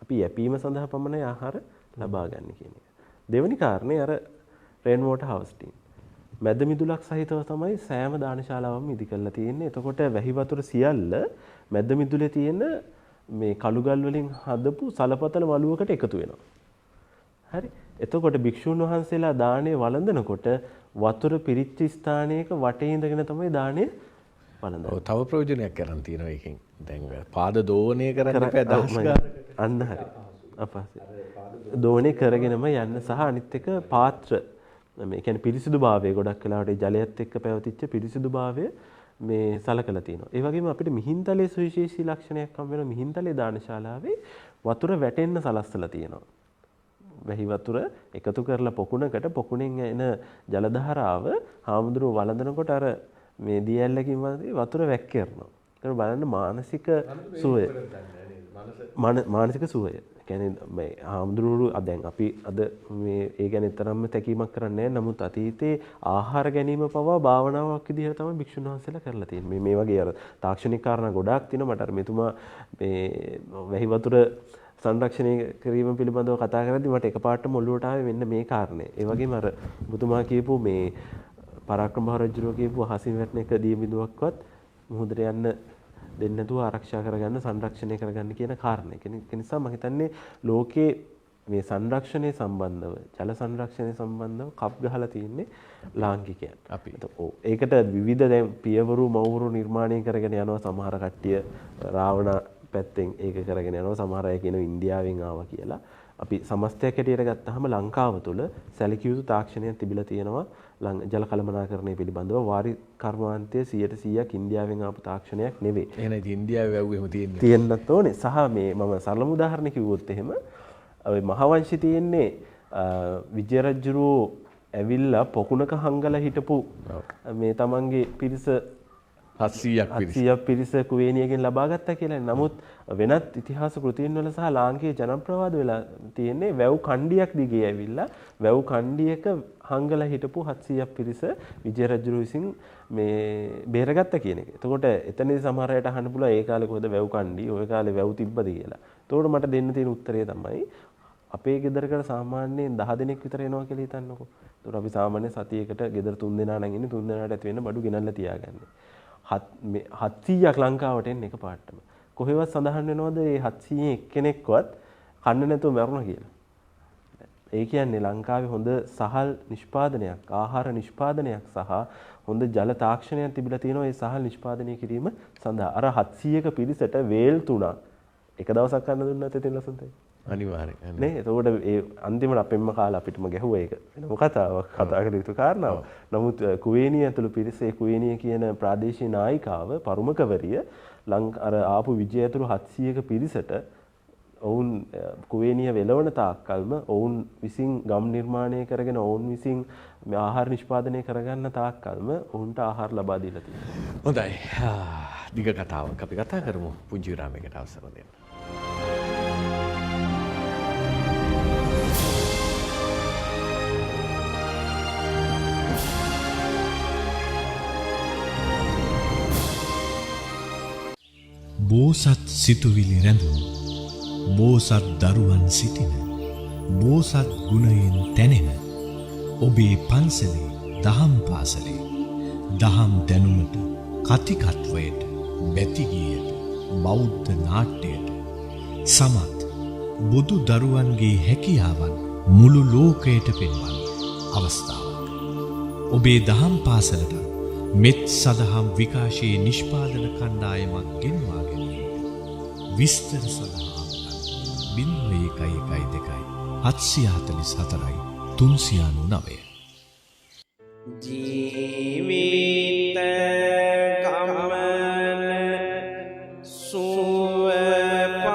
අපි යැපීම සඳහා පමණයි ආහාර ලබා ගන්න කියන එක. දෙවෙනි කාරණේ අර රේන් වෝටර් හාවස්ටිං. මැද මිදුලක් සහිතව තමයි සෑම දානශාලාවම ඉදි කරලා තියෙන්නේ. එතකොට වැහි වතුර සියල්ල මැද මිදුලේ තියෙන මේ කළුගල් වලින් හදපු සලපතල වළුවකට එකතු වෙනවා. හරි. එතකොට භික්ෂුන් වහන්සේලා දානේ වළඳනකොට වතුර පිරිච්ච ස්ථානයක වටේ ඉඳගෙන තමයි දානේ වළඳන්නේ. ඔව් තව ප්‍රයෝජනයක් කරන් තියෙනවා එකෙන්. දැන් පාද දෝණය කරන්න එපා දහස් ගානකට. අන්න හරි. අපහසුයි. දෝණය කරගෙනම යන්න සහ අනිත් එක පාත්‍ර මේ කියන්නේ පිරිසිදුභාවය ගොඩක් වෙලාවට ජලයත් එක්ක පැවතිච්ච පිරිසිදුභාවය මේ සලකලා තියෙනවා. ඒ වගේම අපිට මිහින්තලේ සුවිශේෂී ලක්ෂණයක් හම් වෙනවා. මිහින්තලේ දානශාලාවේ වතුර වැටෙන්න සලස්සලා තියෙනවා. වැහි වතුර එකතු කරලා පොකුණකට පොකුණෙන් එන ජල ධාරාව හාමුදුරුවෝ වළඳනකොට අර මේ දිය ඇල්ලකින් වතුර වැක්කිරනවා. ඒක බලන්න මානසික සුවය. මානසික සුවය. කියන්නේ මේ ආම්දුරු දැන් අපි අද මේ ඒ ගැන තරම්ම තැකීමක් කරන්නේ නැහැ. නමුත් අතීතයේ ආහාර ගැනීම පවා භාවනාවක් විදිහට තමයි භික්ෂුන් වහන්සේලා කරලා තියෙන්නේ. මේ වගේ අර තාක්ෂණික කාරණා ගොඩාක් තියෙනවා. මට අර මෙතුමා මේ වැහි වතුර සංරක්ෂණය කිරීම පිළිබඳව කතා කරද්දී මට එකපාරටම ඔළුවට ආවේ මෙන්න මේ කාරණේ. ඒ වගේම අර ඔබතුමා කියපු මේ පරාක්‍රම රජුරෝ කියපු අහසින් වැටෙන එක දී බිඳුවක්වත් මුහුදට යන්න දෙන්නේ නැතුව ආරක්ෂා කරගන්න සංරක්ෂණය කරගන්න කියන කාරණේ. ඒ නිසා මම හිතන්නේ ලෝකේ මේ සංරක්ෂණය සම්බන්ධව ජල සංරක්ෂණය සම්බන්ධව කප් ගහලා තියෙන්නේ ලාංකිකයන්. අපි ඒකට විවිධ දැන් පියවරු මවුරු නිර්මාණය කරගෙන යනවා සමහර කට්ටිය රාවණ පැත්තෙන් ඒක කරගෙන යනවා සමහර අය කියනවා ඉන්දියාවෙන් ආවා කියලා. අපි සමස්තයක් හැටියට ගත්තාම ලංකාව තුළ සැලකිය යුතු තාක්ෂණයක් තිබිලා තියෙනවා ජල කළමනාකරණය පිළිබඳව වාරි කර්මාන්තයේ 100% ඉන්දියාවෙන් ආපු තාක්ෂණයක් නෙවෙයි. එහෙනම් ඉන්දියාවේ වැව් එහෙම තියෙන්නත් ඕනේ. සහ මේ මම සරලම උදාහරණ කිව්වොත් එහෙම ඔය මහවංශي තියෙන්නේ විජය රජුරෝ ඇවිල්ලා පොකුණක හංගලා හිටපු මේ තමන්ගේ පිරිස 700ක් පිරිස කුවේනියගෙන් ලබා ගත්තා කියලා. නමුත් වෙනත් ඉතිහාස කෘතීන් වල සහ ලාංකීය ජනප්‍රවාද වෙලා තියෙන්නේ වැව් කණ්ඩියක් දිගේ ඇවිල්ලා වැව් කණ්ඩියක හංගලා හිටපු 700ක් පිරිස විජය රජු විසින් මේ බේරගත්ත කියන එක. එතකොට එතනදී සමහර අයට අහන්න පුළුවන් ඒ කාලේ කොහෙද වැව් කණ්ඩි, ওই කාලේ වැව් තිබ්බද කියලා. එතකොට මට දෙන්න තියෙන උත්තරය තමයි අපේ ගෙදරකට සාමාන්‍යයෙන් 10 දෙනෙක් විතර එනවා කියලා හිතන්නකෝ. එතකොට අපි සාමාන්‍ය සතියකට ගෙදර 3 දෙනා නම් ඉන්නේ 3 දෙනාට ඇති වෙන්න බඩු ගෙනල්ලා තියාගන්නේ. 700ක් ලංකාවට එන්න එක පාටම. කොහෙවත් සඳහන් වෙනවද මේ 700 එක්කෙනෙක්වත් කන්න නැතුව මැරුණා කියලා. ඒ කියන්නේ ලංකාවේ හොඳ සහල් නිෂ්පාදනයක්, ආහාර නිෂ්පාදනයක් සහ හොඳ ජල තාක්ෂණයක් තිබිලා තියෙනවා මේ සහල් නිෂ්පාදනය කිරීම සඳහා. අර 700ක පිරිසට වේල් 3ක් එක දවසක් කන්න දුන්නාත් එතන ලස්සනයි. අනිවාර්යයෙන්. නේ? එතකොට ඒ අන්තිමට අපෙන්ම කාලා අපිටම ගැහුවා ඒක. වෙනම කතාවක් කතා කළ යුතු කාරණාවක්. නමුත් කුවේනිය ඇතුළු පිරිස ඒ කුවේනිය කියන ප්‍රාදේශීය නායිකාව පරුමකවරිය අර ආපු විජය ඇතුළු 700ක පිරිසට ඔවුන් කුවේනිය වෙලවන තාක්කල්ම ඔවුන් විසින් ගම් නිර්මාණය කරගෙන ඔවුන් විසින් ආහාර නිෂ්පාදනය කරගන්න තාක්කල්ම ඔවුන්ට ආහාර ලබා දීලා තියෙනවා. හොඳයි. දිග කතාවක් අපි කතා කරමු. පුංචි විරාමයකට අවසර දෙන්න. බෝසත් සිතුවිලි රැඳුම් බෝසත් දරුවන් සිටින බෝසත් ගුණයෙන් තැනෙන ඔබේ පන්සලේ දහම් පාසලේ දහම් දැනුමට කතිකත්වයට බැතිගියට බෞද්ධ නාට්‍යයට සමත් බුදු දරුවන්ගේ හැකියාවන් මුළු ලෝකයට පෙන්වන්න අවස්ථාවක්. ඔබේ දහම් පාසලට මෙත් සදහම් විකාශයේ නිෂ්පාදන කණ්ඩායමක් ගෙන්වා ගැනීමට විස්තර සඳහා 0112 744 399 ජීවිත ගමන සුවපත්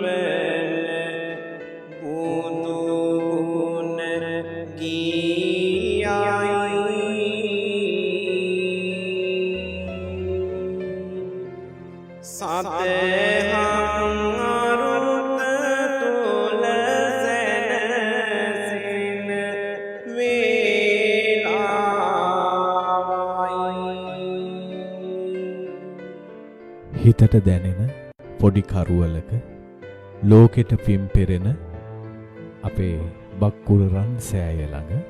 වන බුදු ගුණ ගීයයි සතහං අරුත තුල සැනසෙන වේලාවයි. හිතට දැනෙන පොඩි කරුවලක ලෝකෙට පින් පෙරෙන අපේ බක්කුල රන් සෑය ළඟ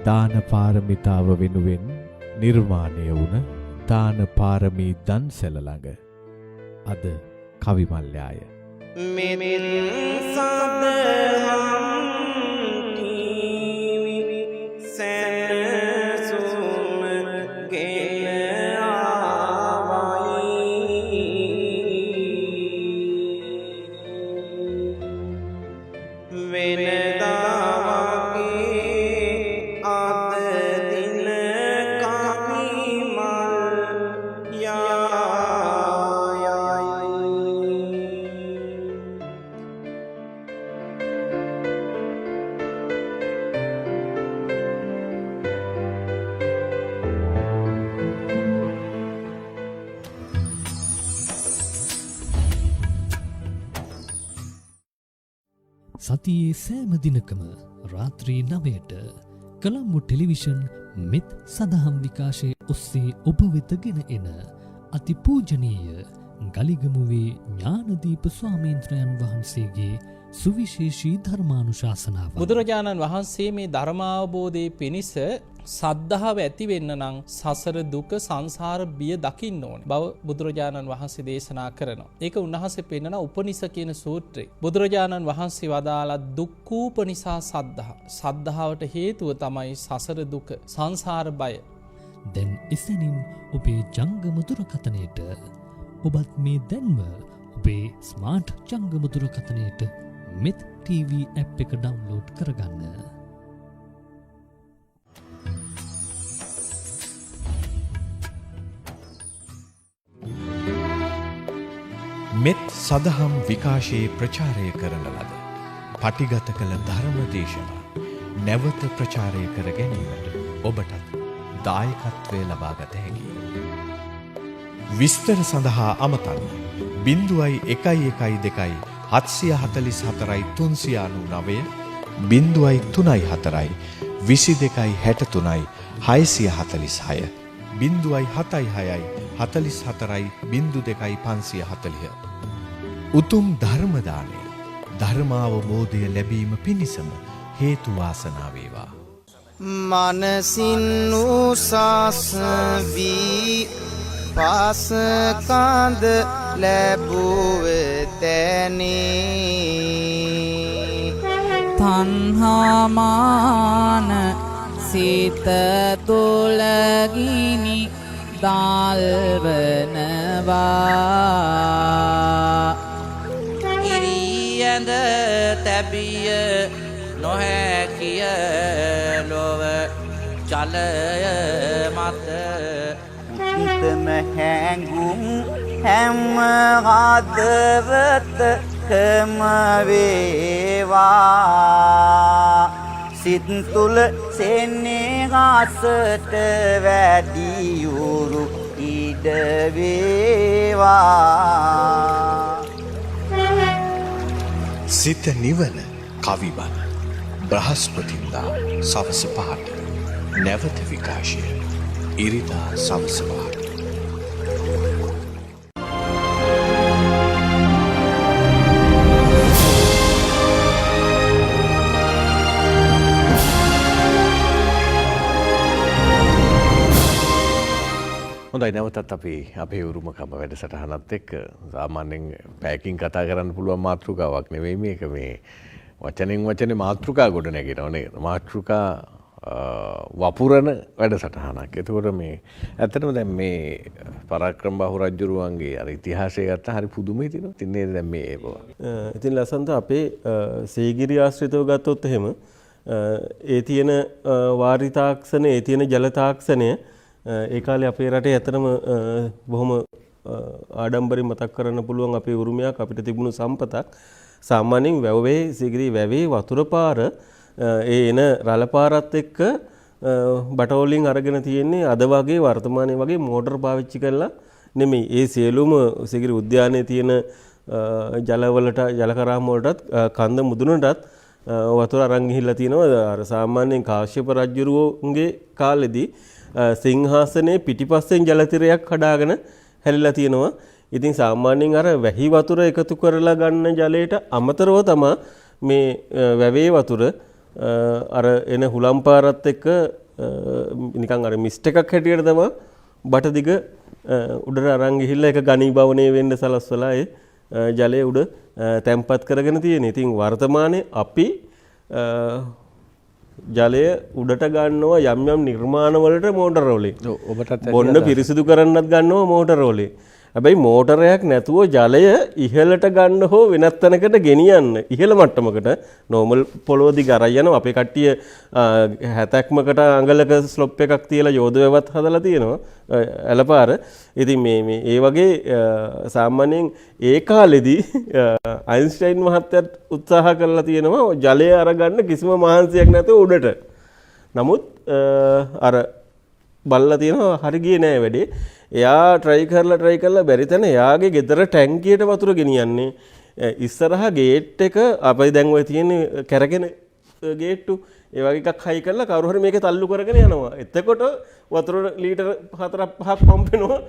දාන පාරමිතාව වෙනුවෙන් නිර්මාණය වුණ දාන පාරමී දන්සැල ළඟ අද කවිමල්යාය මෙමෙන් සදහම් කීවි සැනසුම ගෙන ආවයි. වෙනදා වගේ අද දින කවිමල් සතියේ සෑම දිනකම රාත්‍රී 9ට කොළඹ ටෙලිවිෂන් මෙත් සදහම් විකාශයේ ඔස්සේ ඔබ වෙත ගෙන එන අතිපූජනීය ගලිගමුවේ ඥානදීප ස්වාමීන්ද්‍රයන් වහන්සේගේ සුවිශේෂී ධර්මානුශාසනාව. බුදුරජාණන් වහන්සේ මේ ධර්මාවබෝධයේ පිණිස සද්ධාව ඇති වෙන්න නම් සසර දුක සංසාර බිය දකින්න ඕනේ බව බුදුරජාණන් වහන්සේ දේශනා කරනවා. ඒක උන්වහන්සේ පෙන්නන උපනිෂ කියන සූත්‍රේ. බුදුරජාණන් වහන්සේ වදාලා දුක්ඛූපනිසා සද්ධා. සද්ධාවට හේතුව තමයි සසර දුක සංසාර බය. දැන් එසැනින් ඔබේ ජංගම දුරකථනයට ඔබත් මේ දැන්ම ඔබේ ස්මාර්ට් ජංගම දුරකථනයට මෙත් TV ඇප් එක ඩවුන්ලෝඩ් කරගන්න. මෙත් සදහම් විකාශයේ ප්‍රචාරය කරන ලද පටිගත කළ ධර්ම දේශනා නැවත ප්‍රචාරය කර ගැනීමට ඔබටත් දායකත්වය ලබාගත හැකියි. විස්තර සඳහා අමතන්න 0112 744 399 0334 2263 646 076 44 02 540 උතුම් ධර්ම දානය ධර්මාවබෝධය ලැබීම පිණිසම හේතු වාසනා වේවා. මනසින් උසස් වී පාසකඳ ලැබුවතැනේ තණ්හාමාන සිත තුලගිනි දාල්වනවා ඉරියඳ තැබිය නොහැකිය ලොව ජලය මත හිතම හැඟුම් හැම හදවතකම වේවා සිත් තුල සෙනෙහසට වැඩියුරු ඉඩ වේවා සිත නිවන කවිබන බ්‍රහස්පතින්දා සවස 5ට නැවත විකාශය ඉරිදා සවස 5ට. හොඳයි නැවතත් අපි අපේ උරුමකම වැඩසටහනත් එක්ක සාමාන්‍යයෙන් පැයකින් කතා කරන්න පුළුවන් මාතෘකාවක් නෙවෙයි මේක මේ වචනෙන් වචනේ මාතෘකා ගොඩ නැගෙනව නේද මාතෘකා වපුරන වැඩසටහනක්. එතකොට මේ ඇත්තටම දැන් මේ පරාක්‍රම බහු රජුරුවන්ගේ අර ඉතිහාසය ගත්තා හරි පුදුමයි තියෙනවා. ඉතින් නේද දැන් මේ ඉතින් ලසන්ත අපේ සීගිරි ආශ්‍රිතව ගත්තොත් එහෙම ඒ තියෙන වාරි තාක්ෂණය ඒ තියෙන ජල තාක්ෂණය ඒ කාලේ අපේ රටේ ඇත්තටම බොහොම ආඩම්බරෙන් මතක් කරන්න පුළුවන් අපේ උරුමයක් අපිට තිබුණු සම්පතක්. සාමාන්‍යයෙන් වැවේ සීගිරි වැවේ වතුර පාර ඒ එන රළ පාරත් එක්ක බටෝලින් අරගෙන තියෙන්නේ අද වගේ වර්තමානයේ වගේ මෝටර පාවිච්චි කරලා නෙමෙයි. ඒ සියලුම සීගිරි උද්‍යානයේ තියෙන ජලවලට ජලකරාම වලටත් කන්ද මුදුනටත් වතුර අරන් ගිහිල්ලා තියෙනවා. අර සාමාන්‍යයෙන් කාශ්‍යප රජුරුවන්ගේ කාලෙදී සිංහාසනයේ පිටිපස්සෙන් ජලතිරයක් හදාගෙන හැලිලා තියෙනවා. ඉතින් සාමාන්‍යයෙන් අර වැහි වතුර එකතු කරලා ගන්න ජලයට අමතරව තමයි මේ වැවේ වතුර අර එන හුලම් පාරත් එක්ක නිකන් අර මිස්ට් එකක් හැටියට තමයි බටදිග උඩට අරන් ගිහිල්ලා ඒක ගණීභවණය වෙන්න සලස්වලා ඒ ජලය උඩ තැම්පත් කරගෙන තියෙන. ඉතින් වර්තමානයේ අපි ජලය උඩට ගන්නවා යම් යම් නිර්මාණ වලට මෝටර වලින්. ඔබටත් බොන්න පිරිසිදු කරන්නත් ගන්නවා මෝටර වලින්. හැබැයි මෝටරයක් නැතුව ජලය ඉහළට ගන්න හෝ වෙනත් තැනකට ගෙනියන්න ඉහළ මට්ටමකට නෝමල් පොළොව දිග අරන් යනවා. අපේ කට්ටිය 70කට අඟලක ස්ලොප් එකක් තියලා යෝධ වැවත් හදලා තියෙනවා ඇලපාර. ඉතින් මේ ඒ වගේ සාමාන්‍යයෙන් ඒ කාලෙදී අයින්ස්ටයින් මහත්තයාත් උත්සාහ කරලා තියෙනවා ජලය අරගන්න කිසිම මහන්සියක් නැතුව උඩට. නමුත් අර බල්ලා තියෙනවා හරි ගියේ නෑ වැඩේ. එයා ට්‍රයි කරලා බැරි තැන එයාගේ ගෙදර ටැංකියට වතුර ගෙනියන්නේ ඉස්සරහා ගේට් එක අපේ දැන් ඔය තියෙන කැරගෙන ගේට්ටු ඒ වගේ එකක් හයි කරලා කවුරු හරි මේකේ තල්ලු කරගෙන යනවා. එතකොට වතුර ලීටර 4-5ක් පම්ප් වෙනවා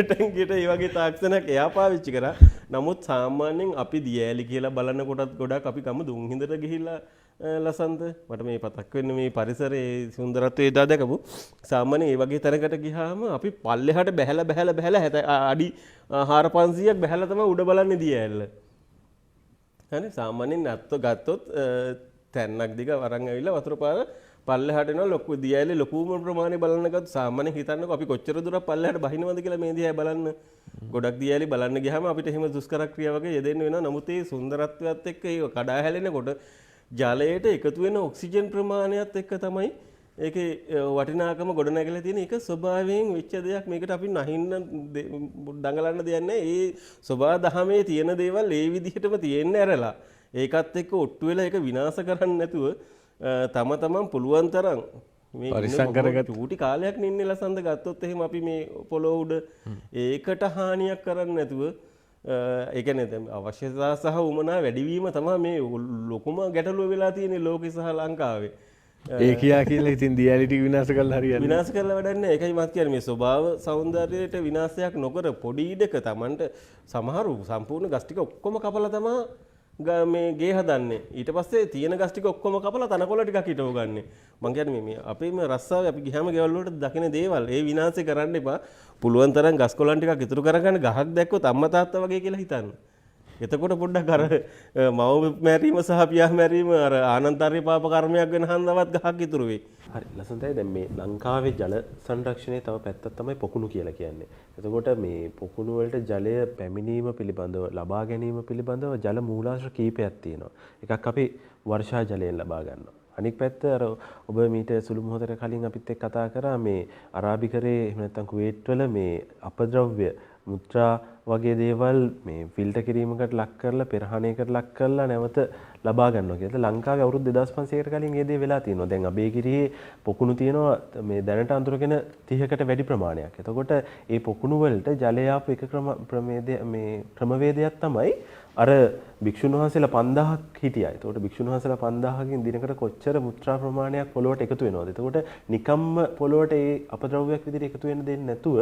ටැංකියට. ඒ වගේ තාක්ෂණයක් එයා පාවිච්චි කරා. නමුත් සාමාන්‍යයෙන් අපි දියෑලි කියලා බලන කොටත් ගොඩක් අපි ගම දුම්හිඳට ගිහිල්ලා ලසන්ත මට මේ පතක් වෙන්නේ මේ පරිසරයේ සුන්දරත්වය එදා දැකපු. සාමාන්‍යයෙන් ඒ වගේ තැනකට ගියාම අපි පල්ලෙහාට බැහැලා අඩි 4500ක් බැහැලා තමයි උඩ බලන්නේ දියෑල්ල. හරි සාමාන්‍යයෙන් නැත්ත ගත්තොත් තැන්නක් දිග වරන් ඇවිල්ලා වතුර පාර පල්ලෙහාට එනවා ලොකු දියඇලේ ලොකුම ප්‍රමාණය බලන්න ගත්තොත් සාමාන්‍යයෙන් හිතන්නකෝ අපි කොච්චර දුරක් පල්ලෙහාට බහිනවද කියලා මේ දිහා බලන්න. ගොඩක් දියඇලි බලන්න ගියාම අපිට එහෙම දුෂ්කර ක්‍රියා වගේ යෙදෙන්න වෙනවා. නමුත් ඒ සුන්දරත්වයත් එක්ක ඒක කඩා හැලෙනකොට ජලයට එකතු වෙන ඔක්සිජන් ප්‍රමාණයත් එක්ක තමයි ඒකේ වටිනාකම ගොඩනැගලා තියෙන. ඒක ස්වභාවයෙන් වෙච්ච දෙයක්. මේකට අපි නහින්න දඟලන්න දෙයක් නැහැ. ඒ ස්වභාව දහමේ තියෙන දේවල් ඒ විදිහටම තියෙන්න ඇරලා ඒකත් එක්ක ඔට්ටු වෙලා ඒක විනාශ කරන්නේ නැතුව තම තමන් පුළුවන් තරම් මේ පරිස්සම් කරගත්ත චූටි කාලයක් නින්නේ ලසන්ද ගත්තොත් එහෙම අපි මේ පොළොව උඩ ඒකට හානියක් කරන්නේ නැතුව ඒ කියන්නේ අවශ්‍යතා සහ උමනා වැඩිවීම තමයි මේ ලොකුම ගැටලුව වෙලා තියෙන්නේ ලෝකෙ සහ ලංකාවේ. ඒ කියලා ඉතින් දියැලි ටික විනාශ කරලා හරියන්නේ විනාශ කරලා වැඩක් නැහැ. ඒකයි මත් කියන්නේ මේ ස්වභාව සෞන්දර්යයට විනාශයක් නොකර පොඩි ඉඩක Tamanට සමහරු සම්පූර්ණ ගස් ටික ඔක්කොම කපලා තමයි මේ ගේ හදන්නේ. ඊට පස්සේ තියෙන ගස් ටික ඔක්කොම කපලා තනකොළ ටිකක් හිටව ගන්න. මං කියන්නේ මේ අපේ මේ රස්සාවේ අපි ගියාම ගෙවල් වලට දකින දේවල් ඒ විනාශය කරන්න එපා. පුළුවන් තරම් ගස් කොළන් ටිකක් ඉතුරු කරගන්න ගහක් දැක්කොත් අම්මා තාත්තා වගේ කියලා හිතන්න. එතකොට පොඩ්ඩක් අර මව මැරීම සහ පියා මැරීම අර ආනන්තර්ය පාප කර්මයක් වෙන හන්දවත් ගහක් ඉතුරු වෙයි. හරි ලසන්තයි දැන් මේ ලංකාවේ ජල සංරක්ෂණයේ තව පැත්තක් තමයි පොකුණු කියලා කියන්නේ. එතකොට මේ පොකුණු වලට ජලය පැමිණීම පිළිබඳව ලබා ගැනීම පිළිබඳව ජල මූලාශ්‍ර කීපයක් තියෙනවා. එකක් අපි වර්ෂා ජලයෙන් ලබා ගන්නවා. අනික් පැත්ත අර ඔබ මීට සුළු මොහොතකට කලින් අපිත් එක්ක කතා කරා මේ අරාබිකරේ එහෙම නැත්නම් කුවේට් වල මේ අපද්‍රව්‍ය මුත්‍රා වගේ දේවල් මේ ෆිල්ටර් කිරීමකට ලක් කරලා පෙරහණයකට ලක් කරලා නැවත ලබා ගන්නවා කියලා. ලංකාවේ අවුරුදු 2500කට කලින් මේ දේ වෙලා තියෙනවා. දැන් අබේගිරියේ පොකුණු තියෙනවා මේ දැනට අඳුරගෙන 30කට වැඩි ප්‍රමාණයක්. එතකොට මේ පොකුණු වලට ජලය ආපු එක ක්‍රමවේදයක් තමයි අර භික්ෂුන් වහන්සේලා 5000ක් හිටියා. එතකොට භික්ෂුන් වහන්සේලා 5000කින් දිනකට කොච්චර මුත්‍රා ප්‍රමාණයක් පොළොවට එකතු වෙනවද? එතකොට නිකම්ම පොළොවට ඒ අපද්‍රව්‍යයක් විදිහට එකතු වෙන්න දෙන්නේ නැතුව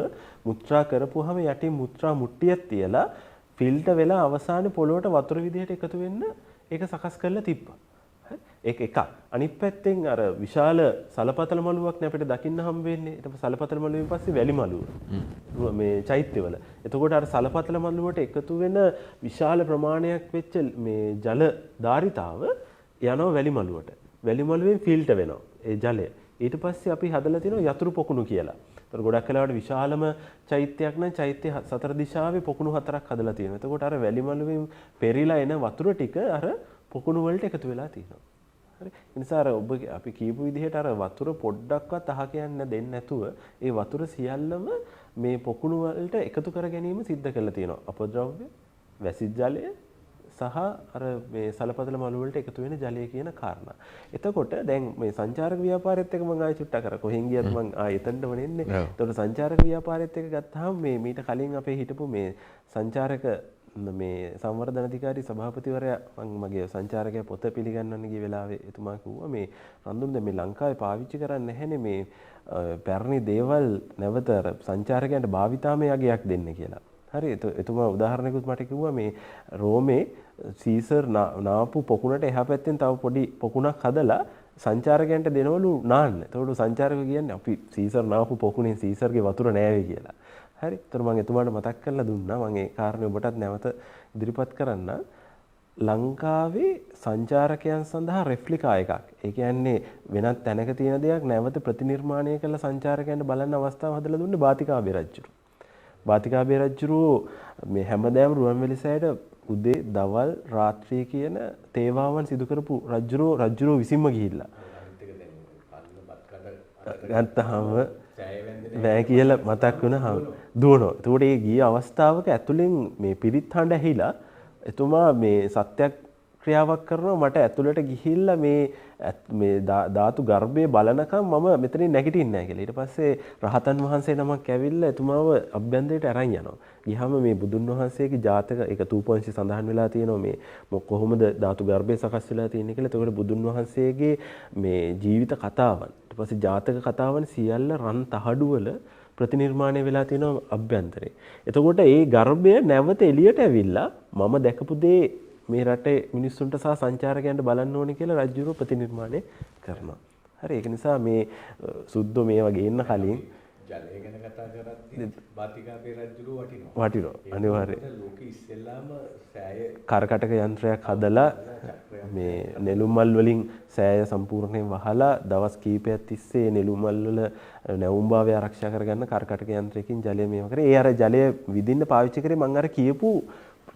මුත්‍රා කරපුවාම යටින් මුත්‍රා මුට්ටියක් තියලා ෆිල්ටර් වෙලා අවසානයේ පොළොවට වතුර විදිහට එකතු වෙන්න ඒක සකස් කරලා තිබ්බා. හරි. ඒක එකක්. අනිත් පැත්තෙන් අර විශාල සලපතල මළුවක් නේ අපිට දකින්න හම්බ වෙන්නේ. ඊට පස්සේ සලපතල මළුවෙන් පස්සේ වැලි මළුව. මේ චෛත්‍යවල. එතකොට අර සලපතල මළුවට එකතු වෙන විශාල ප්‍රමාණයක් වෙච්ච මේ ජල ධාරිතාව යනවා වැලි මළුවට. වැලි මළුවෙන් ෆිල්ටර් වෙනවා ඒ ජලය. ඊට පස්සේ අපි හදලා තියෙනවා යතුරු පොකුණු කියලා. ඒතර ගොඩක් වෙලාවට විශාලම චෛත්‍යයක් නම් චෛත්‍ය සතර දිශාවේ පොකුණු හතරක් හදලා තියෙනවා. එතකොට අර වැලි මළුවෙන් පෙරිලා එන වතුර ටික අර පොකුණු වලට එකතු වෙලා තියෙනවා. හරි. ඒ නිසා අර ඔබ අපි කියපු විදිහට අර වතුර පොඩ්ඩක්වත් අහක යන්න දෙන්නේ නැතුව ඒ වතුර සියල්ලම මේ පොකුණු වලට එකතු කර ගැනීම සිද්ධ කරලා තියෙනවා. අපද්‍රව්‍ය, වැසිත් ජලය සහ අර මේ සලපතල මළු වලට එකතු වෙන ජලය කියන කාරණා. එතකොට දැන් මේ සංචාරක ව්‍යාපාරයත් එක්ක මම ආයෙ චුට්ටක් අර කොහෙන් ගියත් මම ආයෙ එතනටම එන්නේ. එතකොට සංචාරක ව්‍යාපාරයත් එක්ක ගත්තාම මේට කලින් අපේ හිටපු මේ සංචාරක මේ සංවර්ධන අධිකාරී සභාපතිවරයා මම මගේ සංචාරකයා පොත පිළිගන්නන්න ගිය වෙලාවේ එතුමා කිව්වා මේ රන්දුන් දැන් මේ ලංකාවේ පාවිච්චි කරන්නේ නැහැනේ මේ පැරණි දේවල් නැවත සංචාරකයන්ට භාවිතාමය යගයක් දෙන්න කියලා. හරි එතුමා උදාහරණයකුත් මට කිව්වා මේ රෝමේ සීසර් නාපු පොකුණට එහා පැත්තෙන් තව පොඩි පොකුණක් හදලා සංචාරකයන්ට දෙනවලු නාන්න. එතකොට සංචාරකයෝ කියන්නේ අපි සීසර් නාපු පොකුණේ සීසර්ගේ වතුර නෑවේ කියලා. හරි. ඒතර මම එතුමාට මතක් කරලා දුන්නා. මම ඒ කාරණේ ඔබටත් නැවත ඉදිරිපත් කරන්න. ලංකාවේ සංචාරකයන් සඳහා රෙප්ලිකා එකක්. ඒ කියන්නේ වෙනත් තැනක තියෙන දෙයක් නැවත ප්‍රතිනිර්මාණය කරලා සංචාරකයන්ට බලන්න අවස්ථාව හදලා දුන්නේ බාතිකාබේ රජුරු. බාතිකාබේ රජුරු මේ හැමදාම රුවන්වැලි සෑයට උදේ දවල් රාත්‍රී කියන තේවාවන් සිදු කරපු රජුරු විසින්ම ගිහිල්ලා ගත්තාම බෑ කියලා මතක් වුණා දුවනවා. එතකොට ඒ ගිය අවස්ථාවක ඇතුලෙන් මේ පිරිත් හඬ ඇහිලා එතුමා මේ සත්‍යයක් ක්‍රියාවක් කරනවා මට ඇතුළට ගිහිල්ලා මේ ධාතු ගර්භයේ බලනකම් මම මෙතනින් නැගිටින්නේ නැහැ කියලා. ඊට පස්සේ රහතන් වහන්සේ නමක් ඇවිල්ලා එතුමාව අභ්‍යන්තරයට අරන් යනවා. ගියාම මේ බුදුන් වහන්සේගේ ජාතක ඒක තූපවංශي සඳහන් වෙලා තියෙනවා මේ කොහොමද ධාතු ගර්භය සකස් වෙලා තියෙන්නේ කියලා. එතකොට බුදුන් වහන්සේගේ මේ ජීවිත කතාවන් ඊට පස්සේ ජාතක කතාවන් සියල්ල රන් තහඩු වල ප්‍රතිනිර්මාණය වෙලා තියෙනවා අභ්‍යන්තරේ. එතකොට ඒ ගර්භය නැවත එළියට ඇවිල්ලා මම දැකපු දේ මේ රටේ මිනිස්සුන්ට සහ සංචාරකයන්ට බලන්න ඕනේ කියලා රජුරෝ ප්‍රතිනිර්මාණය කරනවා. හරි ඒක නිසා මේ සුද්ධෝ මේවා ගේන්න කලින් ජලය ගැන කතා කරද්දී බාතිකාපේ රජුරෝ වටිනවා. වටිනවා අනිවාර්යයෙන්. ලෝකෙ ඉස්සෙල්ලාම සෑය කරකටක යන්ත්‍රයක් හදලා මේ නෙළුම් මල් වලින් සෑය සම්පූර්ණයෙන් වහලා දවස් කීපයක් තිස්සේ නෙළුම් මල් වල නැවුම්භාවය ආරක්ෂා කරගන්න කරකටක යන්ත්‍රයකින් ජලය මේව කරේ. ඒ අර ජලය විදින්න පාවිච්චි කරේ මම අර කියපු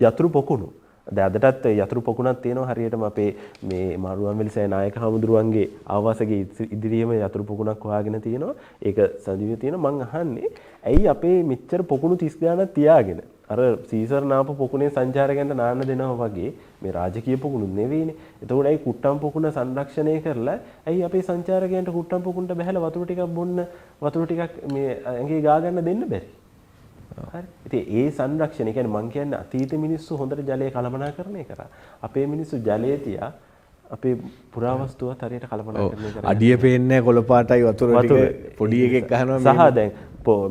යතුරු පොකුණු. දැන් අදටත් යතුරු පොකුණක් තියෙනවා හරියටම අපේ මේ මරුවන්වැලි සෑය නායක හමුදුරුවන්ගේ ආවාසයේ ඉදිරියේම යතුරු පොකුණක් හොයාගෙන තියෙනවා. ඒක සජීවී තියෙනවා. මං අහන්නේ ඇයි අපේ මෙච්චර පොකුණු 30 ගාණක් තියාගෙන අර සීසර් නාප පොකුණේ සංචාරකයන්ට නාන්න දෙනවා වගේ මේ රාජකීය පොකුණු නෙවෙයිනේ. එතකොට ඇයි කුට්ටම් පොකුණ සංරක්ෂණය කරලා ඇයි අපේ සංචාරකයන්ට කුට්ටම් පොකුණට බහැලා වතුර ටිකක් බොන්න වතුර ටිකක් මේ ඇඟේ ගා ගන්න දෙන්න බැරි? හරි. ඉතින් ඒ සංරක්ෂණය කියන්නේ මං කියන්නේ අතීත මිනිස්සු හොඳට ජලය කළමනාකරණය කරා. අපේ මිනිස්සු ජලය තියා අපේ පුරාවස්තුවත් හරියට කළමනාකරණය කරා. අඩිය පේන්නේ කොළ පාටයි වතුර ටික පොඩි එකෙක් අහනවා සහ දැන්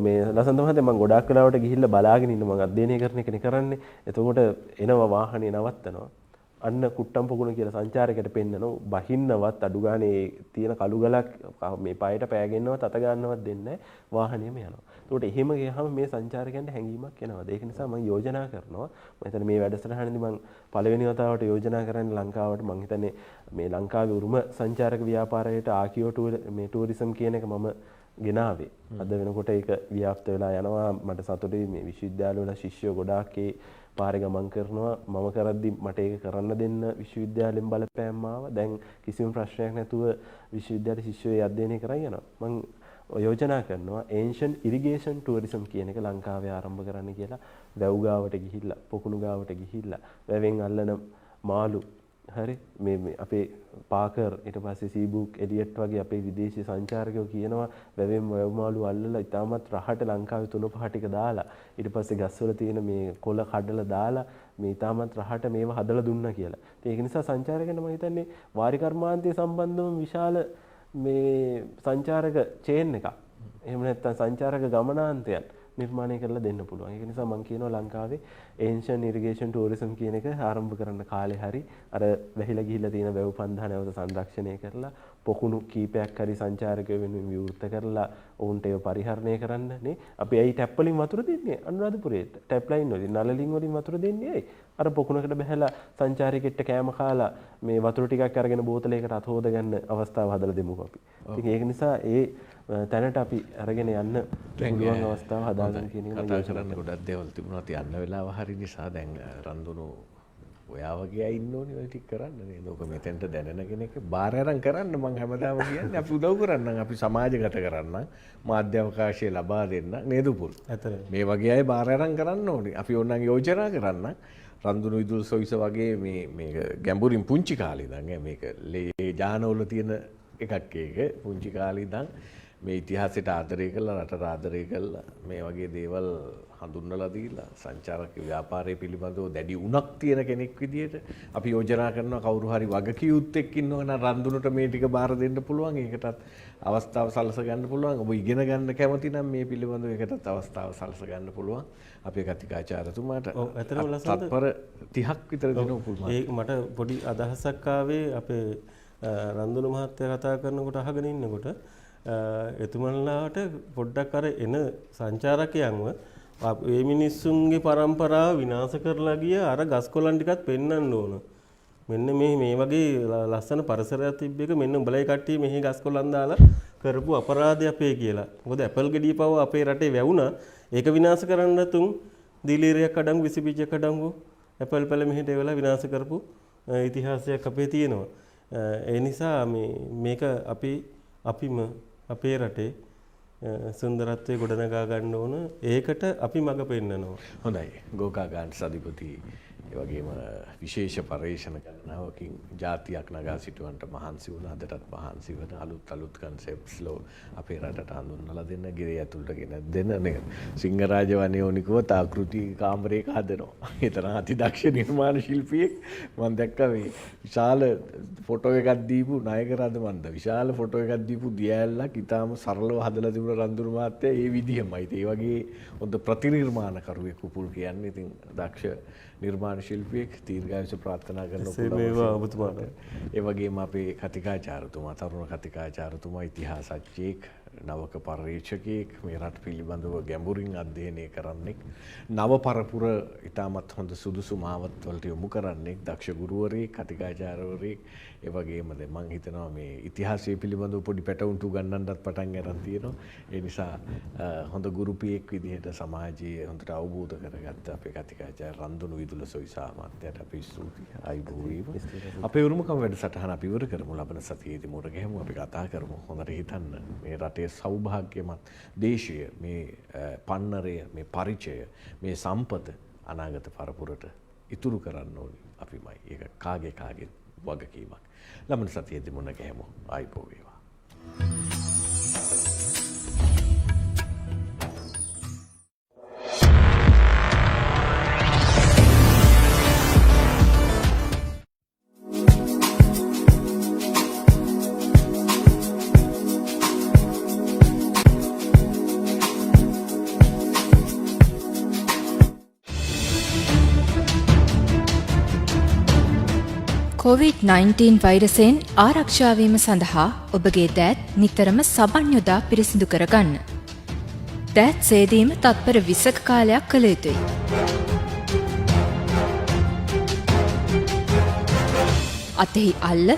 මේ ලසන්ත මහත්තයා මම ගොඩාක් වෙලාවට ගිහිල්ලා බලාගෙන ඉන්න මම අධ්‍යයනය කරන එකනේ කරන්නේ. එතකොට එනවා වාහනේ නවත්තනවා. අන්න කුට්ටම් පොකුණ කියලා සංචාරකයට පෙන්නනවා. බහින්නවත් අඩු ගානේ තියෙන කළු ගලක් මේ පායට පෑගෙන්නවත් අත ගන්නවත් දෙන්නේ නැහැ. වාහනේම යනවා. ඒකට එහෙම ගියාම මේ සංචාරකයන්ට හැඟීමක් එනවා. ඒක නිසා මම යෝජනා කරනවා. මම හිතන්නේ මේ වැඩසටහනේදී මම පළවෙනි වතාවට යෝජනා කරන්නේ ලංකාවට මම හිතන්නේ මේ ලංකාවේ උරුම සංචාරක ව්‍යාපාරයට ආකියෝ මේ ටූරිසම් කියන එක මම ගෙනාවේ. අද වෙනකොට ඒක ව්‍යාප්ත වෙලා යනවා. මට සතුටුයි මේ විශ්වවිද්‍යාලවල ශිෂ්‍යයෝ ගොඩාක් ඒ පාරේ ගමන් කරනවා. මම කරද්දි මට ඒක කරන්න දෙන්න විශ්වවිද්‍යාලෙන් බලපෑම් ආවා. දැන් කිසිම ප්‍රශ්නයක් නැතුව විශ්වවිද්‍යාල ශිෂ්‍යයෝ අධ්‍යයනය කරන් යනවා. මම යෝජනා කරනවා ancient irrigation tourism කියන එක ලංකාවේ ආරම්භ කරන්න කියලා. වැව් ගාවට ගිහිල්ලා පොකුණු ගාවට ගිහිල්ලා වැවෙන් අල්ලන මාළු හරි මේ අපේ පාකර් ඊට පස්සේ සීබුක් එලියට් වගේ අපේ විදේශී සංචාරකයෝ කියනවා වැවෙන් වැව් මාළු අල්ලලා ඉතාමත් රහට ලංකාවේ 3-5 ටික දාලා ඊට පස්සේ ගස්වල තියෙන මේ කොළ කඩලා දාලා මේ ඉතාමත් රහට මේව හදලා දුන්නා කියලා. ඒක නිසා සංචාරකයන්ට මම හිතන්නේ වාරි කර්මාන්තය සම්බන්ධව විශාල මේ සංචාරක චේන් එකක්. එහෙම නැත්නම් සංචාරක ගමනාන්තයන් නිර්මාණය කරලා දෙන්න පුළුවන්. ඒක නිසා මම කියනවා ලංකාවේ ancient irrigation tourism කියන එක ආරම්භ කරන්න කාලේ හරි අර වැහිලා ගිහිල්ලා තියෙන වැව් පන්දා නැවත සංරක්ෂණය කරලා පොකුණු කීපයක් හරි සංචාරකයෝ වෙනුවෙන් විවෘත කරලා ඔවුන්ට ඒව පරිහරණය කරන්න නේ. අපි ඇයි ටැප් වලින් වතුර දෙන්නේ අනුරාධපුරේට? ටැප් ලයින් වලින් නළලින් වලින් වතුර දෙන්නේ ඇයි? අර පොකුණකට බහැලා සංචාරකෙක්ට කෑම කාලා මේ වතුර ටිකක් අරගෙන බෝතලයකට අත හොද ගන්න අවස්ථාව හදලා දෙමුකෝ අපි. ඉතින් ඒක නිසා ඒ තැනට අපි අරගෙන යන්න පුළුවන් අවස්ථාව හදාගන්න කියන එක කතා කරන්න ගොඩක් දේවල් තිබුණා. යන්න වෙලාව හරි නිසා දැන් රන්දුනු ඔයා වගේ අය ඉන්න ඕනේ ඔය ටික කරන්න නේද? ඔක මෙතෙන්ට දැනෙන කෙනෙක් බාර අරන් කරන්න මම හැමදාම කියන්නේ අපි උදව් කරන්න අපි සමාජගත කරන්න මාධ්‍ය අවකාශය ලබා දෙන්න නේද පුල්. මේ වගේ අය බාර අරන් කරන්න ඕනේ. අපි ඕනනම් යෝජනා කරන්න රන්දුනු ඉදුල් සොයිස වගේ මේක ගැඹුරින් පුංචි කාලේ ඉඳන් මේක ලේ ජානවල තියෙන එකක් ඒක පුංචි කාලේ ඉඳන් මේ ඉතිහාසයට ආදරය කළා රටට ආදරය කළා මේ වගේ දේවල් හඳුන්වලා දීලා සංචාරක ව්‍යාපාරය පිළිබඳව දැඩි උණක් තියෙන කෙනෙක් විදියට අපි යෝජනා කරනවා කවුරු හරි වගකියුත්තෙක් ඉන්නවා නම් රන්දුනට මේ ටික බාර දෙන්න පුළුවන් ඒකටත් අවස්ථාව සලස ගන්න පුළුවන් ඔබ ඉගෙන ගන්න කැමති නම් මේ පිළිබඳව ඒකටත් අවස්ථාව සලස ගන්න පුළුවන් අපේ කතිකාචාර්යතුමාට තත්පර 30ක් විතර දෙනවා පුළුවන් ඒක මට පොඩි අදහසක් ආවේ අපේ රන්දුන මහත්තයා කතා කරනකොට අහගෙන ඉන්නකොට එතුමන්ලාට පොඩ්ඩක් අර එන සංචාරකයන්ව ඒ මිනිස්සුන්ගේ පරම්පරාව විනාශ කරලා ගිය අර ගස්කොලන් ටිකත් පෙන්වන්න ඕන. මෙන්න මේ වගේ ලස්සන පරිසරයක් තිබ්බ එක මෙන්න උඹලයි කට්ටිය මෙහි ගස්කොලන් දාලා කරපු අපරාධය අපේ කියලා. මොකද ඇපල් ගෙඩිය පව අපේ රටේ වැවුණා. ඒක විනාශ කරන්න තුන් දිලීරයක් අඩංගු විසි බීජයක් අඩංගු ඇපල් පැල මෙහෙට එවලා විනාශ කරපු ඉතිහාසයක් අපේ තියෙනවා. ඒ නිසා මේක අපිම අපේ රටේ සුන්දරත්වයේ ගොඩනගා ගන්න ඕන. ඒකට අපි මඟ පෙන්නනවා. හොඳයි. ගෝකාගාන්ස් අධිපති ඒ වගේම විශේෂ පර්යේෂණ ගණනාවකින් ජාතියක් නගා සිටුවන්ට මහන්සි වුණ අදටත් මහන්සි වන අලුත් කන්සෙප්ට්ස්ලෝ අපේ රටට හඳුන්වලා දෙන්න ගෙරේ ඇතුළට ගෙන දෙන්න නේද සිංහරාජ වනයේ ඕනිකුවත් ආකෘති කාමරයක හදනවා ඒ තරම් අතිදක්ෂ නිර්මාණ ශිල්පියෙක් මම දැක්කා මේ විශාල ෆොටෝ එකක් දීපු නායක රදමන්ද විශාල ෆොටෝ එකක් දීපු දියැලක් ඊටාම සරලව හදලා තිබුණ රන්දුරු මහත්තයා ඒ විදිහමයි ඒ වගේ හොඳ ප්‍රතිනිර්මාණකරුවෙක් උපුල් කියන්නේ ඉතින් දක්ෂ නිර්මාණ ශිල්පියෙක් දීර්ඝායුෂ ප්‍රාර්ථනා කරනවා. ඒ වගේම අපේ කතිකාචාර්යතුමා තරුණ කතිකාචාර්යතුමා ඉතිහාසඥයෙක් නවක පර්යේෂකයෙක් මේ රට පිළිබඳව ගැඹුරින් අධ්‍යයනය කරන්නෙක් නව පරපුර ඉතාමත් හොඳ සුදුසු මාවත් වලට යොමු කරන්නෙක් දක්ෂ ගුරුවරයෙක් කතිකාචාර්යවරයෙක් ඒ වගේම දැන් මම හිතනවා මේ ඉතිහාසය පිළිබඳව පොඩි පැටවුන්ටු ගන්නන්නත් පටන් ගන්න තියෙනවා ඒ නිසා හොඳ ගුරුපියෙක් විදිහට සමාජයේ හොඳට අවබෝධ කරගත්ත අපේ කතිකාචාර්ය රන්දුණු විදුල සොයිසා මහත්තයාට අපි ස්තුතියි ආයිබෝවීම අපේ උරුමකම් වැඩසටහන අපි ඉවර කරමු ලබන සතියේදී මුණ ගැහෙමු අපි කතා කරමු හොඳට හිතන්න මේ රටේ සෞභාග්‍යමත් දේශය මේ පන්නරය මේ පරිචය මේ සම්පත අනාගත පරපුරට ඉතුරු කරන්න ඕනි අපිමයි ඒක කාගේ වගකීමක් ලබන සතියේදී මුණ ගැහෙමු ආයිබෝ වේවා COVID-19 වෛරසයෙන් ආරක්ෂාවීම සඳහා ඔබගේ දෑත් නිතරම සබන් යොදා පිරිසිදු කරගන්න. දෑත් සේදීම තත්පර 20ක කාලයක් කළ යුතුයි. අතෙහි අල්ල